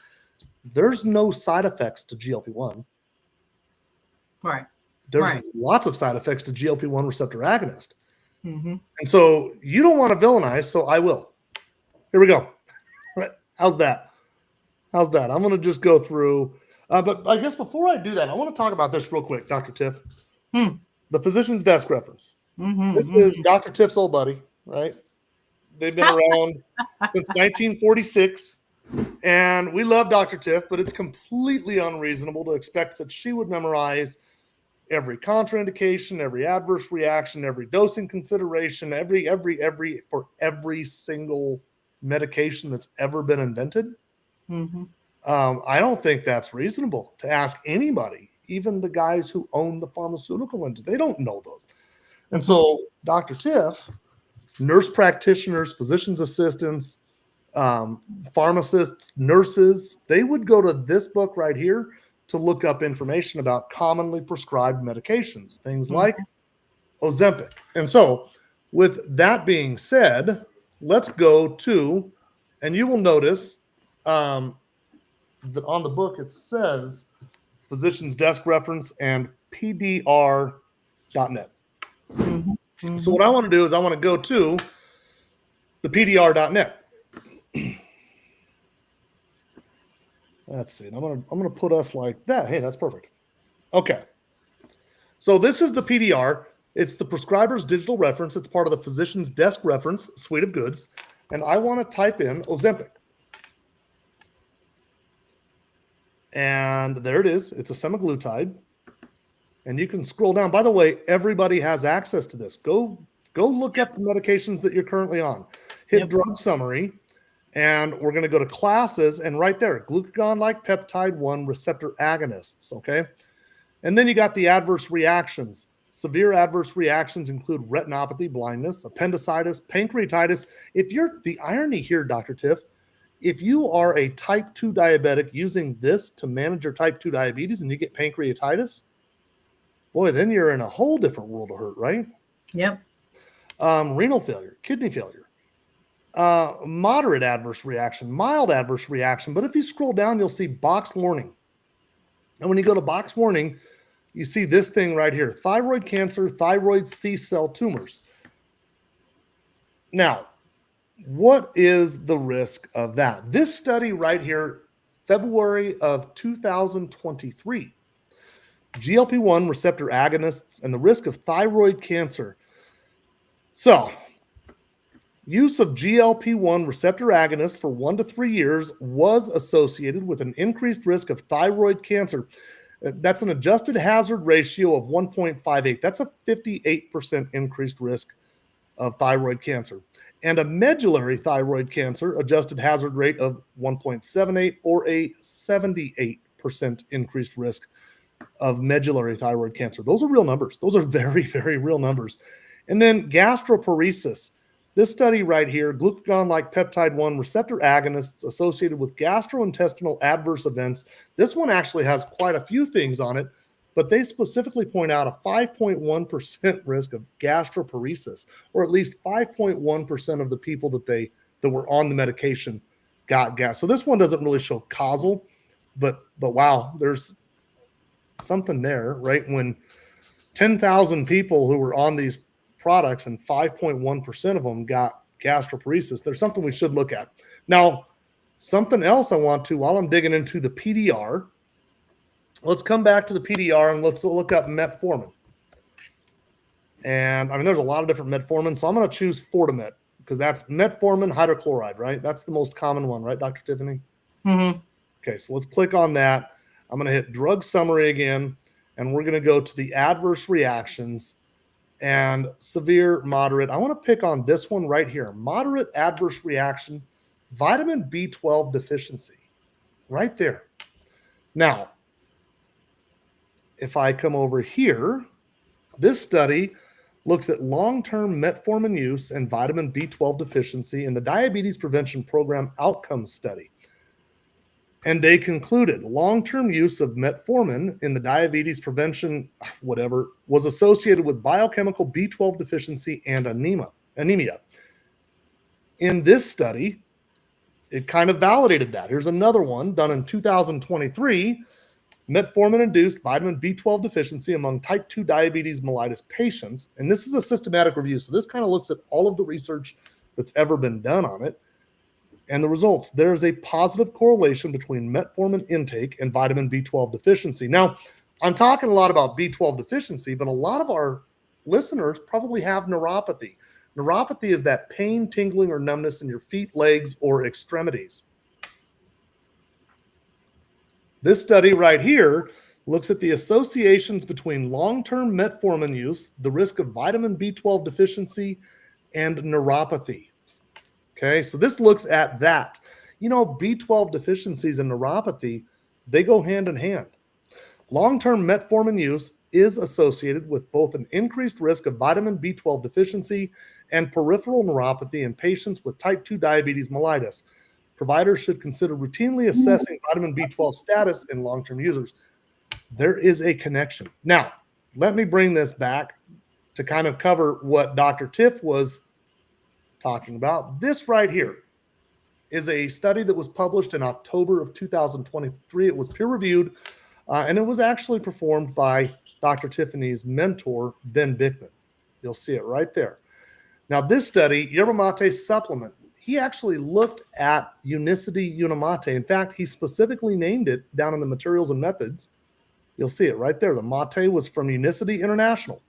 there's no side effects to GLP-1. Right. There's lots of side effects to GLP-1 receptor agonist. Mm-hmm. And so you don't want to villainize, so I will. Here we go. How's that? I'm going to just go through. But I guess before I do that, I want to talk about this real quick, Dr. Tiff. The physician's desk reference. This is Dr. Tiff's old buddy, right? They've been around since 1946. And we love Dr. Tiff, but it's completely unreasonable to expect that she would memorize every contraindication, every adverse reaction, every dosing consideration, for every single medication that's ever been invented. Mm-hmm. I don't think that's reasonable to ask anybody, even the guys who own the pharmaceutical industry. They don't know those. And so Dr. Tiff, nurse practitioners, physician's assistants, pharmacists, nurses, they would go to this book right here to look up information about commonly prescribed medications, things like Ozempic. And so with that being said, let's go to, and you will notice that on the book it says physician's desk reference and pdr.net. So what I want to do is I want to go to the pdr.net. Let's see. I'm gonna put us like that. Hey, that's perfect. Okay. So this is the PDR. It's the prescriber's digital reference. It's part of the physician's desk reference suite of goods. And I want to type in Ozempic. And there it is. It's a semaglutide. And you can scroll down. By the way, everybody has access to this. Go look up the medications that you're currently on. Hit drug summary. And we're going to go to classes, and right there, glucagon-like peptide 1 receptor agonists, okay? And then you got the adverse reactions. Severe adverse reactions include retinopathy, blindness, appendicitis, pancreatitis. The irony here, Dr. Tiff, if you are a type 2 diabetic using this to manage your type 2 diabetes and you get pancreatitis, boy, then you're in a whole different world of hurt, right? Yep. Renal failure, kidney failure. Moderate adverse reaction, mild adverse reaction. But if you scroll down, you'll see box warning. And when you go to box warning, you see this thing right here, thyroid cancer, thyroid C-cell tumors. Now, what is the risk of that? This study right here, February of 2023, GLP-1 receptor agonists and the risk of thyroid cancer. So, use of GLP-1 receptor agonists for 1 to 3 years was associated with an increased risk of thyroid cancer. That's an adjusted hazard ratio of 1.58. That's a 58% increased risk of thyroid cancer. And a medullary thyroid cancer adjusted hazard rate of 1.78, or a 78% increased risk of medullary thyroid cancer. Those are real numbers. Those are very, very real numbers. And then gastroparesis. This study right here, glucagon-like peptide 1 receptor agonists associated with gastrointestinal adverse events. This one actually has quite a few things on it, but they specifically point out a 5.1% risk of gastroparesis, or at least 5.1% of the people that were on the medication got gas. So this one doesn't really show causal, but wow, there's something there, right? When 10,000 people who were on these products and 5.1% of them got gastroparesis, there's something we should look at. Now, something else I want to, while I'm digging into the PDR, let's come back to the PDR and let's look up metformin. And I mean, there's a lot of different metformin, so I'm going to choose Fortimet because that's metformin hydrochloride, right? That's the most common one, right, Dr. Tiffany? Mm-hmm. Okay, so let's click on that. I'm going to hit drug summary again, and we're going to go to the adverse reactions and severe, moderate. I want to pick on this one right here. Moderate adverse reaction, vitamin B12 deficiency, right there. Now, if I come over here, this study looks at long-term metformin use and vitamin B12 deficiency in the Diabetes Prevention Program Outcomes Study. And they concluded long-term use of metformin in the diabetes prevention, whatever, was associated with biochemical B12 deficiency and anemia. In this study, it kind of validated that. Here's another one done in 2023, metformin-induced vitamin B12 deficiency among type 2 diabetes mellitus patients. And this is a systematic review. So this kind of looks at all of the research that's ever been done on it. And the results, there is a positive correlation between metformin intake and vitamin B12 deficiency. Now, I'm talking a lot about B12 deficiency, but a lot of our listeners probably have neuropathy. Neuropathy is that pain, tingling, or numbness in your feet, legs, or extremities. This study right here looks at the associations between long-term metformin use, the risk of vitamin B12 deficiency, and neuropathy. Okay, so this looks at that. You know, B12 deficiencies and neuropathy, they go hand in hand. Long-term metformin use is associated with both an increased risk of vitamin B12 deficiency and peripheral neuropathy in patients with type 2 diabetes mellitus. Providers should consider routinely assessing vitamin B12 status in long-term users. There is a connection. Now, let me bring this back to kind of cover what Dr. Tiff was talking about. This right here is a study that was published in October of 2023. It was peer-reviewed, and it was actually performed by Dr. Tiffany's mentor, Ben Bickman. You'll see it right there. Now, this study, yerba mate supplement, he actually looked at Unicity Unimate. In fact, he specifically named it down in the materials and methods. You'll see it right there. The mate was from Unicity International.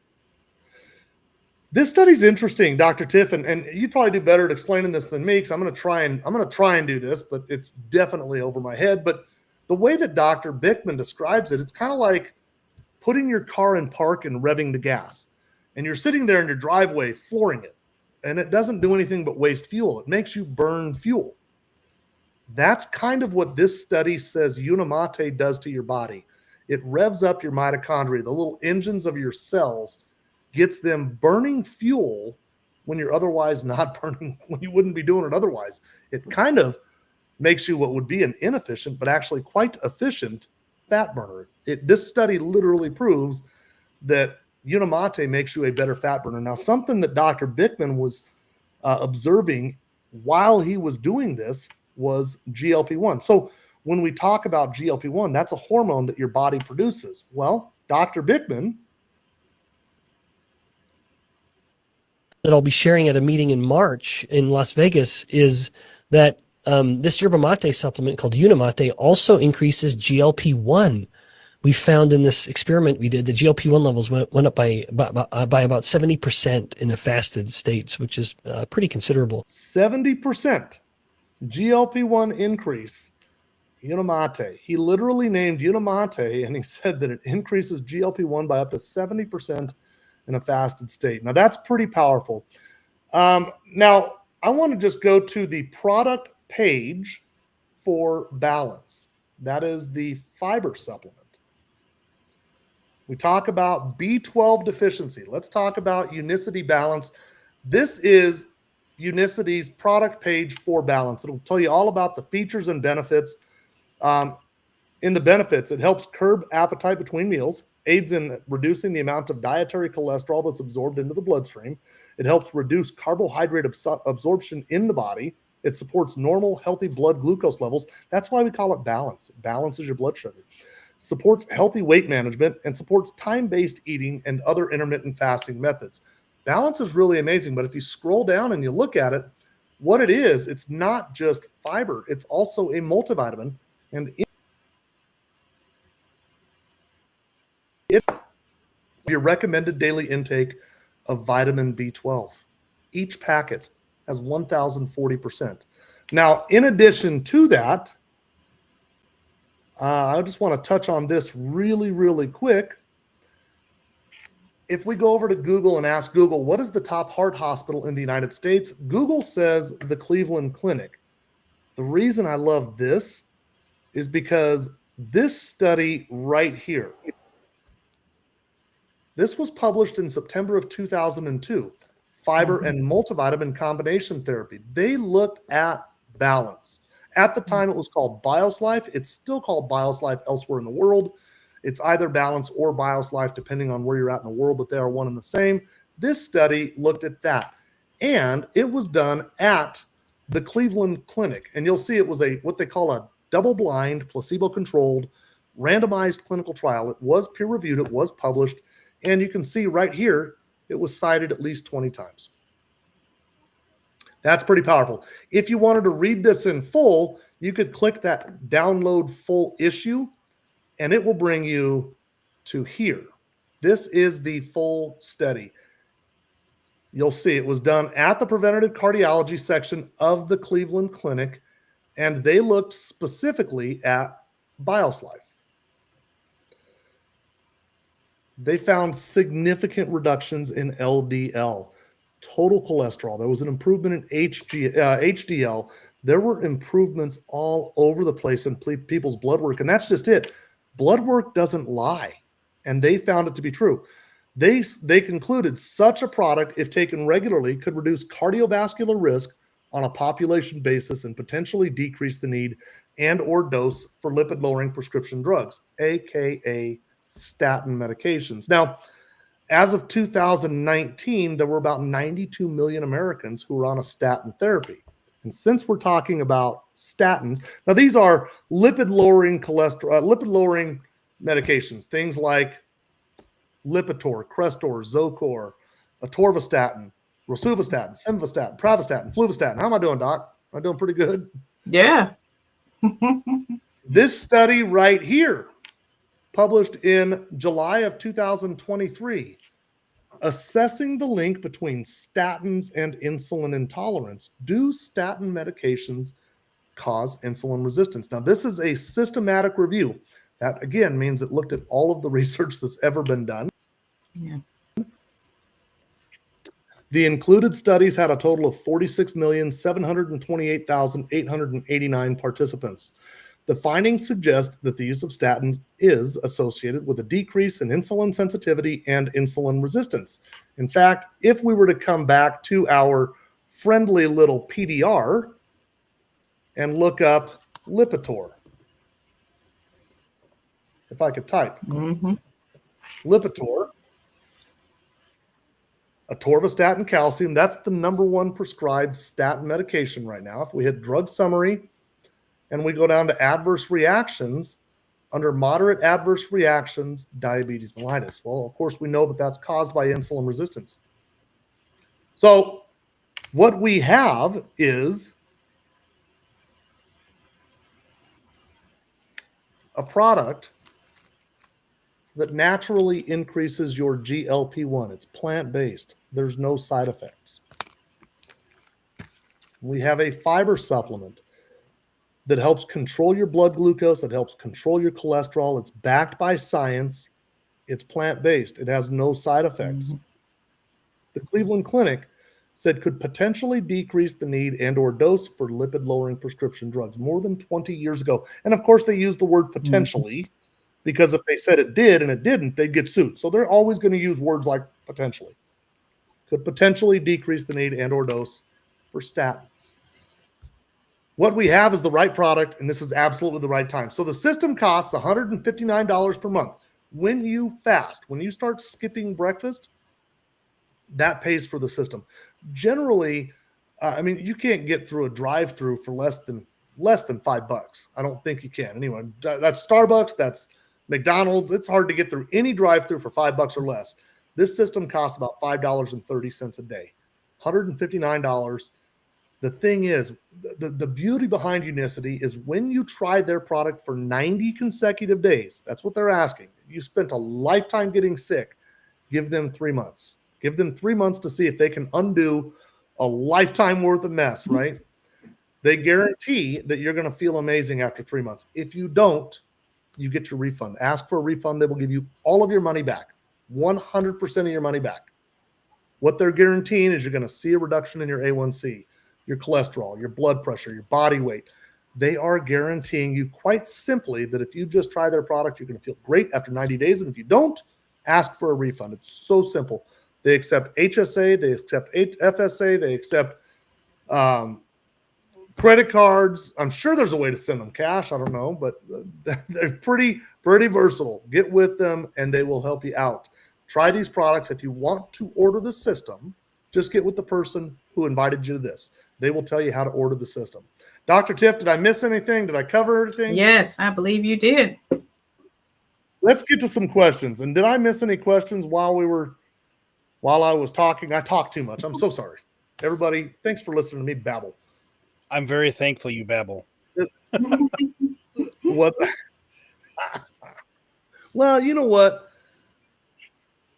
This study's interesting, Dr. Tiff, and you'd probably do better at explaining this than me, because I'm going to try and do this, but it's definitely over my head. But the way that Dr. Bickman describes it, it's kind of like putting your car in park and revving the gas, and you're sitting there in your driveway flooring it, and it doesn't do anything but waste fuel. It makes you burn fuel. That's kind of what this study says Unimate does to your body. It revs up your mitochondria, the little engines of your cells, gets them burning fuel when you're otherwise not burning, when you wouldn't be doing it otherwise. It kind of makes you what would be an inefficient, but actually quite efficient fat burner. This study literally proves that Unimate makes you a better fat burner. Now, something that Dr. Bickman was observing while he was doing this was GLP-1. So when we talk about GLP-1, that's a hormone that your body produces. Well, Dr. Bickman, that I'll be sharing at a meeting in March in Las Vegas is that this yerba mate supplement called Unimate also increases GLP-1, we found in this experiment we did, the GLP-1 levels went up by about 70% in a fasted states, which is pretty considerable. 70% GLP-1 increase. Unamate. He literally named Unamate, and he said that it increases GLP-1 by up to 70% in a fasted state. Now, that's pretty powerful. Now, I want to just go to the product page for Balance. That is the fiber supplement. We talk about B12 deficiency. Let's talk about Unicity Balance. This is Unicity's product page for Balance. It'll tell you all about the features and benefits. In the benefits, it helps curb appetite between meals, aids in reducing the amount of dietary cholesterol that's absorbed into the bloodstream. It helps reduce carbohydrate absorption in the body. It supports normal, healthy blood glucose levels. That's why we call it Balance. It balances your blood sugar. Supports healthy weight management and supports time-based eating and other intermittent fasting methods. Balance is really amazing, but if you scroll down and you look at it, what it is, it's not just fiber. It's also a multivitamin, and your recommended daily intake of vitamin B12. Each packet has 1,040%. Now, in addition to that, I just want to touch on this really, really quick. If we go over to Google and ask Google, what is the top heart hospital in the United States? Google says the Cleveland Clinic. The reason I love this is because this study right here, this was published in September of 2002, fiber and multivitamin combination therapy. They looked at Balance. At the time, it was called BioSlife. It's still called BioSlife elsewhere in the world. It's either Balance or BioSlife, depending on where you're at in the world, but they are one and the same. This study looked at that, and it was done at the Cleveland Clinic. And you'll see it was what they call a double-blind, placebo-controlled, randomized clinical trial. It was peer-reviewed. It was published. And you can see right here, it was cited at least 20 times. That's pretty powerful. If you wanted to read this in full, you could click that download full issue, and it will bring you to here. This is the full study. You'll see it was done at the preventative cardiology section of the Cleveland Clinic, and they looked specifically at BioSlife. They found significant reductions in LDL, total cholesterol. There was an improvement in HDL. There were improvements all over the place in people's blood work, and that's just it. Blood work doesn't lie, and they found it to be true. They concluded such a product, if taken regularly, could reduce cardiovascular risk on a population basis and potentially decrease the need and or dose for lipid-lowering prescription drugs, aka statin medications. Now, as of 2019, there were about 92 million Americans who were on a statin therapy. And since we're talking about statins, now these are lipid-lowering lipid-lowering medications, things like Lipitor, Crestor, Zocor, atorvastatin, rosuvastatin, simvastatin, pravastatin, fluvastatin. How am I doing, Doc? Am I doing pretty good? Yeah. This study right here, published in July of 2023, assessing the link between statins and insulin intolerance. Do statin medications cause insulin resistance? Now, this is a systematic review. That, again, means it looked at all of the research that's ever been done. Yeah. The included studies had a total of 46,728,889 participants. The findings suggest that the use of statins is associated with a decrease in insulin sensitivity and insulin resistance. In fact, if we were to come back to our friendly little PDR and look up Lipitor, if I could type, Lipitor, atorvastatin calcium, that's the #1 prescribed statin medication right now. If we hit drug summary and we go down to adverse reactions, under moderate adverse reactions, diabetes mellitus. Well, of course, we know that that's caused by insulin resistance. So what we have is a product that naturally increases your GLP-1. It's plant-based. There's no side effects. We have a fiber supplement that helps control your blood glucose. It helps control your cholesterol. It's backed by science. It's plant-based. It has no side effects. The Cleveland Clinic said could potentially decrease the need and or dose for lipid-lowering prescription drugs more than 20 years ago. And of course, they used the word potentially because if they said it did and it didn't, they'd get sued. So they're always going to use words like potentially. Could potentially decrease the need and or dose for statins. What we have is the right product, and this is absolutely the right time. So the system costs $159 per month. When you fast, when you start skipping breakfast, that pays for the system. Generally, I mean, you can't get through a drive-through for less than $5. I don't think you can. Anyway, that's Starbucks, that's McDonald's. It's hard to get through any drive-through for $5 or less. This system costs about $5.30 a day, $159. The thing is, the beauty behind Unicity is when you try their product for 90 consecutive days, that's what they're asking. You spent a lifetime getting sick, give them 3 months. Give them 3 months to see if they can undo a lifetime worth of mess, right? They guarantee that you're going to feel amazing after 3 months. If you don't, you get your refund. Ask for a refund. They will give you all of your money back, 100% of your money back. What they're guaranteeing is you're going to see a reduction in your A1C, your cholesterol, your blood pressure, your body weight. They are guaranteeing you quite simply that if you just try their product, you're going to feel great after 90 days. And if you don't, ask for a refund. It's so simple. They accept HSA, they accept FSA, they accept credit cards. I'm sure there's a way to send them cash. I don't know, but they're pretty versatile. Get with them and they will help you out. Try these products. If you want to order the system, just get with the person who invited you to this. They will tell you how to order the system. Dr. Tiff, did I miss anything? Did I cover everything? Yes, I believe you did. Let's get to some questions. And did I miss any questions while I was talking? I talked too much. I'm so sorry. Everybody, thanks for listening to me babble. I'm very thankful you babble. What? Well, you know what?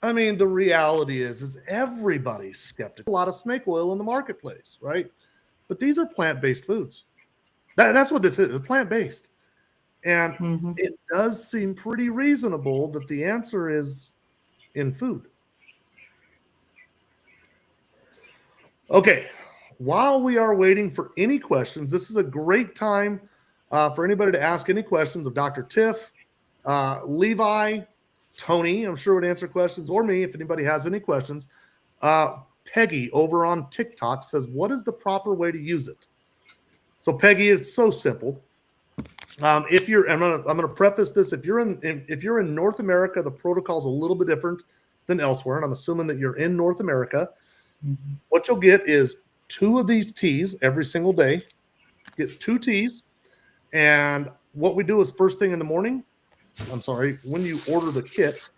I mean, the reality is everybody's skeptical. A lot of snake oil in the marketplace, right? But these are plant-based foods. That's what this is. It's plant-based. And it does seem pretty reasonable that the answer is in food. Okay, while we are waiting for any questions, this is a great time for anybody to ask any questions of Dr. Tiff, Levi, Tony, I'm sure would answer questions, or me if anybody has any questions. Peggy over on TikTok says, what is the proper way to use it? So Peggy, it's so simple. I'm gonna preface this. If you're in North America, the protocol is a little bit different than elsewhere, and I'm assuming that you're in North America. What you'll get is 2 of these teas every single day. Get 2 teas, and what we do is first thing in the morning. When you order the kit,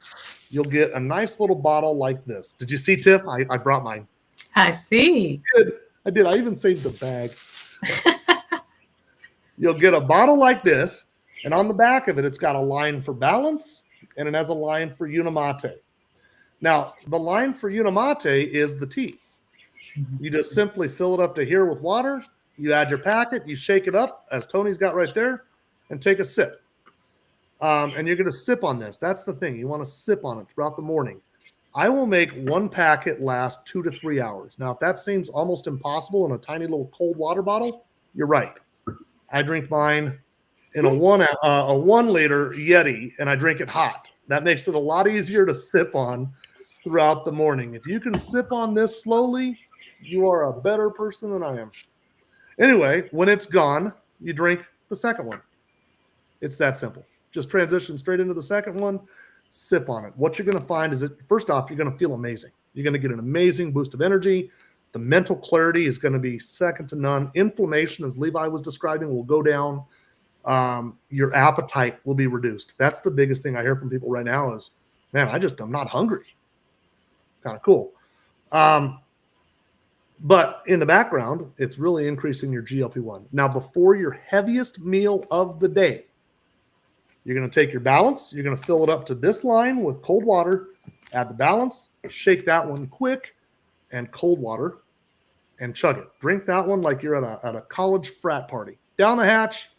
you'll get a nice little bottle like this. Did you see, Tiff? I brought mine. I see. I did. I even saved the bag. You'll get a bottle like this, and on the back of it, it's got a line for balance, and it has a line for Unimate. Now, the line for Unimate is the tea. You just simply fill it up to here with water. You add your packet. You shake it up, as Tony's got right there, and take a sip. And you're going to sip on this. That's the thing. You want to sip on it throughout the morning. I will make 1 packet last 2 to 3 hours. Now, if that seems almost impossible in a tiny little cold water bottle, you're right. I drink mine in a 1 liter Yeti, and I drink it hot. That makes it a lot easier to sip on throughout the morning. If you can sip on this slowly, you are a better person than I am. Anyway, when it's gone, you drink the second one. It's that simple. Just transition straight into the second one, sip on it. What you're going to find is that, first off, you're going to feel amazing. You're going to get an amazing boost of energy. The mental clarity is going to be second to none. Inflammation, as Levi was describing, will go down. Your appetite will be reduced. That's the biggest thing I hear from people right now is, man, I'm not hungry. Kind of cool. But in the background, it's really increasing your GLP-1. Now, before your heaviest meal of the day, You're going to take your balance. You're going to fill it up to this line with cold water. Add the balance. Shake that one quick and cold water and chug it. Drink that one like you're at a college frat party. Down the hatch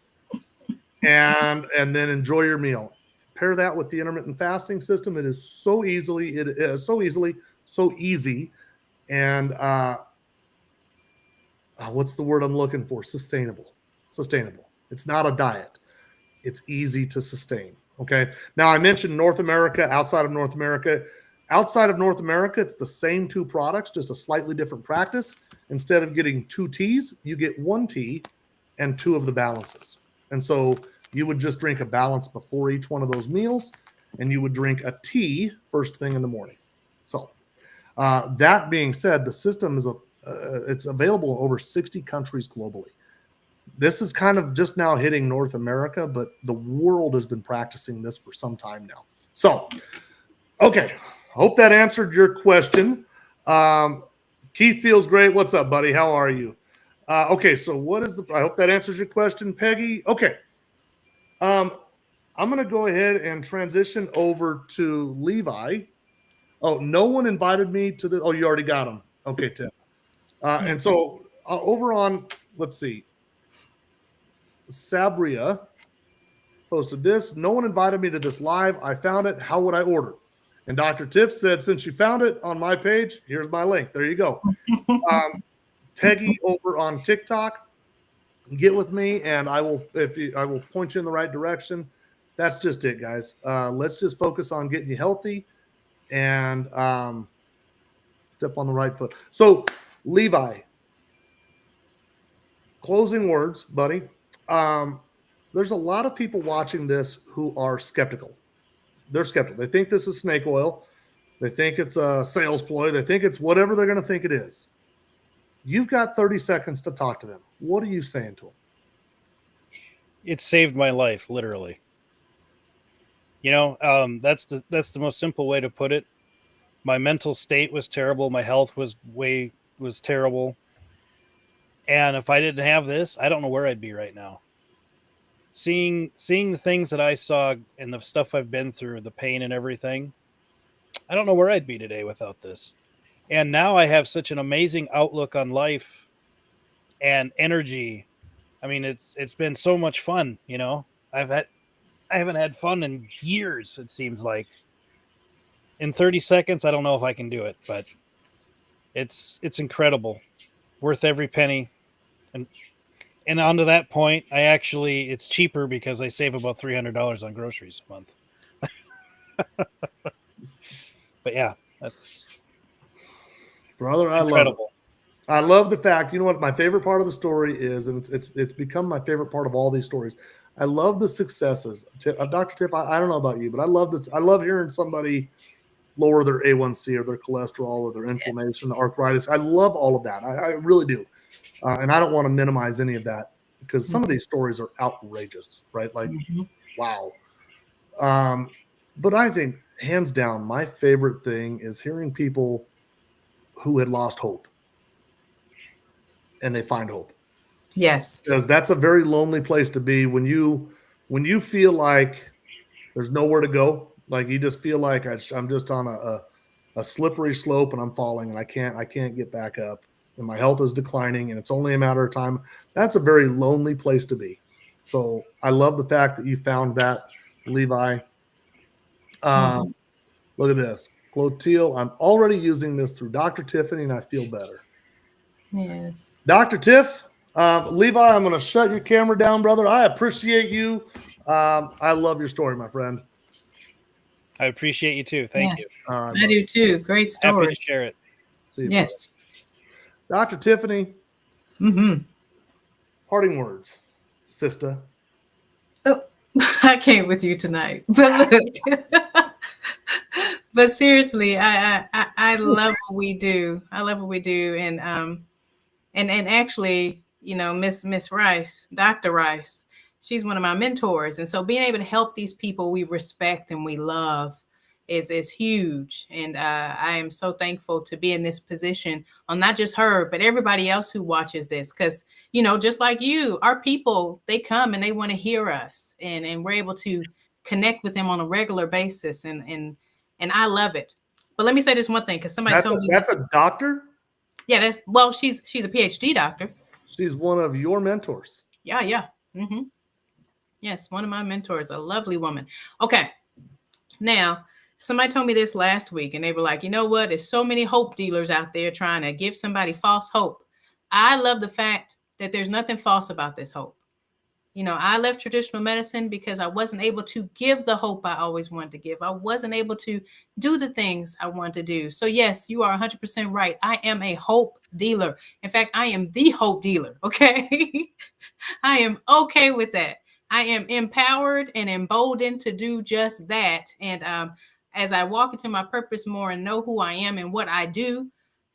and then enjoy your meal. Pair that with the intermittent fasting system. It is so easy. And what's the word I'm looking for? Sustainable. It's not a diet. It's easy to sustain. Okay. Now I mentioned North America, outside of North America. Outside of North America, it's the same two products, just a slightly different practice. Instead of getting 2 teas, you get 1 tea and 2 of the balances. And so you would just drink a balance before each one of those meals, and you would drink a tea first thing in the morning. So that being said, the system is it's available in over 60 countries globally. This is kind of just now hitting North America, but the world has been practicing this for some time now. So, okay, hope that answered your question. Keith feels great. What's up, buddy? How are you? Okay, so I hope that answers your question, Peggy. Okay. I'm going to go ahead and transition over to Levi. Oh, no one invited me to the. Oh, you already got him. Okay, Tim. And so over on, let's see, Sabria posted this. No one invited me to this live. I found it. How would I order? And Dr. Tiff said, since you found it on my page, here's my link. There you go. Peggy over on TikTok, get with me and I will point you in the right direction. That's just it, guys. Let's just focus on getting you healthy and step on the right foot. So Levi, closing words, buddy. There's a lot of people watching this who are skeptical. They're skeptical. They think this is snake oil. They think it's a sales ploy. They think it's whatever they're going to think it is. You've got 30 seconds to talk to them. What are you saying to them? It saved my life, literally. That's the most simple way to put it. My mental state was terrible. My health was terrible. And if I didn't have this, I don't know where I'd be right now. Seeing the things that I saw and the stuff I've been through, the pain and everything, I don't know where I'd be today without this. And now I have such an amazing outlook on life and energy. I mean, it's been so much fun, I haven't had fun in years, it seems like. In 30 seconds, I don't know if I can do it, but it's incredible. Worth every penny. And on to that point, it's cheaper because I save about $300 on groceries a month. But yeah, that's brother. I love it. I love the fact. You know what my favorite part of the story is, and it's become my favorite part of all these stories. I love the successes. Dr. Tiff, I don't know about you, but I love this. I love hearing somebody lower their A1C or their cholesterol or their inflammation, the arthritis. I love all of that. I really do. And I don't want to minimize any of that because some of these stories are outrageous, right? Like, wow. But I think hands down, my favorite thing is hearing people who had lost hope and they find hope. Yes. Because that's a very lonely place to be when you feel like there's nowhere to go. Like you just feel like I'm just on a slippery slope and I'm falling and I can't get back up and my health is declining and it's only a matter of time. That's a very lonely place to be. So I love the fact that you found that, Levi. Look at this. Clotilde, I'm already using this through Dr. Tiffany and I feel better. Yes. Dr. Tiff, Levi, I'm going to shut your camera down, brother. I appreciate you. I love your story, my friend. I appreciate you too. Thank you. All right, I do too. Great story. Happy to share it. See you, yes. brother. Dr. Tiffany. Parting words, sister. Oh, I came with you tonight, but look. But seriously, I love what we do. I love what we do, and actually, Miss Rice, Dr. Rice, she's one of my mentors, and so being able to help these people we respect and we love is huge. And I am so thankful to be in this position on not just her, but everybody else who watches this, because just like you, our people, they come and they want to hear us, and we're able to connect with them on a regular basis, and I love it. But let me say this one thing, because somebody told me that's a doctor. yeah, she's a PhD doctor. She's one of your mentors. Yeah. Mm-hmm. Yes, one of my mentors, a lovely woman. Okay, now somebody told me this last week, and they were like, you know what? There's so many hope dealers out there trying to give somebody false hope. I love the fact that there's nothing false about this hope. You know, I left traditional medicine because I wasn't able to give the hope I always wanted to give. I wasn't able to do the things I wanted to do. So yes, you are 100% right. I am a hope dealer. In fact, I am the hope dealer. Okay. I am okay with that. I am empowered and emboldened to do just that. And as I walk into my purpose more and know who I am and what I do,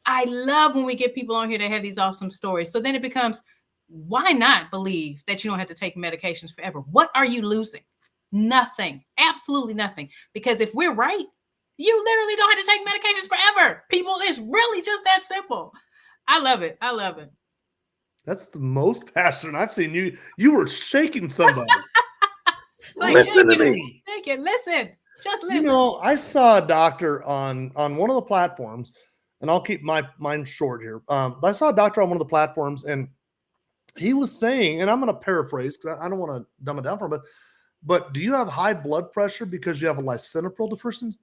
I love when we get people on here that have these awesome stories. So then it becomes, why not believe that you don't have to take medications forever? What are you losing? Nothing. Absolutely nothing. Because if we're right, you literally don't have to take medications forever. People, it's really just that simple. I love it. I love it. That's the most passionate I've seen you. You were shaking somebody. Like, Listen to me. Thank you. Listen. Just listen. You know, I saw a doctor on one of the platforms, and I'll keep mine short here. But I saw a doctor on one of the platforms, and he was saying, and I'm going to paraphrase because I don't want to dumb it down for him, but do you have high blood pressure because you have a lisinopril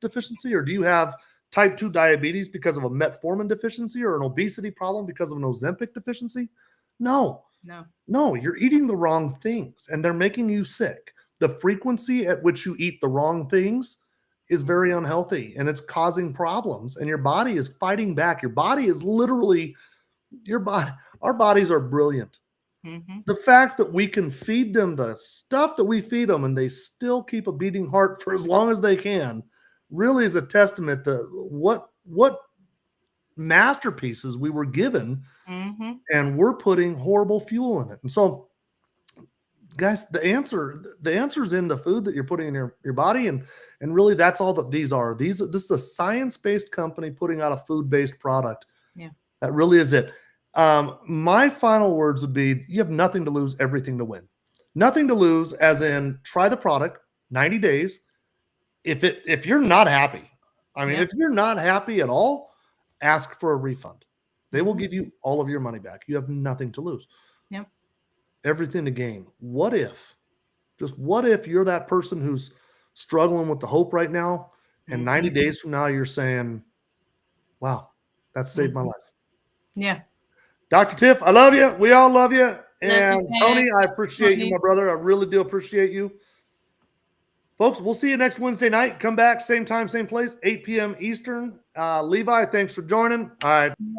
deficiency, or do you have type 2 diabetes because of a metformin deficiency, or an obesity problem because of an Ozempic deficiency? No, you're eating the wrong things, and they're making you sick. The frequency at which you eat the wrong things is very unhealthy, and it's causing problems, and your body is fighting back. Your body is literally our bodies are brilliant. Mm-hmm. The fact that we can feed them the stuff that we feed them and they still keep a beating heart for as long as they can really is a testament to what masterpieces we were given, mm-hmm. and we're putting horrible fuel in it. And so, guys, the answer is in the food that you're putting in your body, and really that's all that these are. This is a science-based company putting out a food-based product. Yeah, that really is it. My final words would be: you have nothing to lose, everything to win. Nothing to lose, as in try the product 90 days. If you're not happy, if you're not happy at all, ask for a refund. They will give you all of your money back. You have nothing to lose. Yep. Everything to gain. What if you're that person who's struggling with the hope right now, and 90 days from now you're saying, wow, that saved my life. Yeah. Dr. Tiff, I love you. We all love you. And you, Tony, I appreciate you, my brother. I really do appreciate you. Folks, we'll see you next Wednesday night. Come back, same time, same place, 8 p.m. Eastern. Levi, thanks for joining. All right.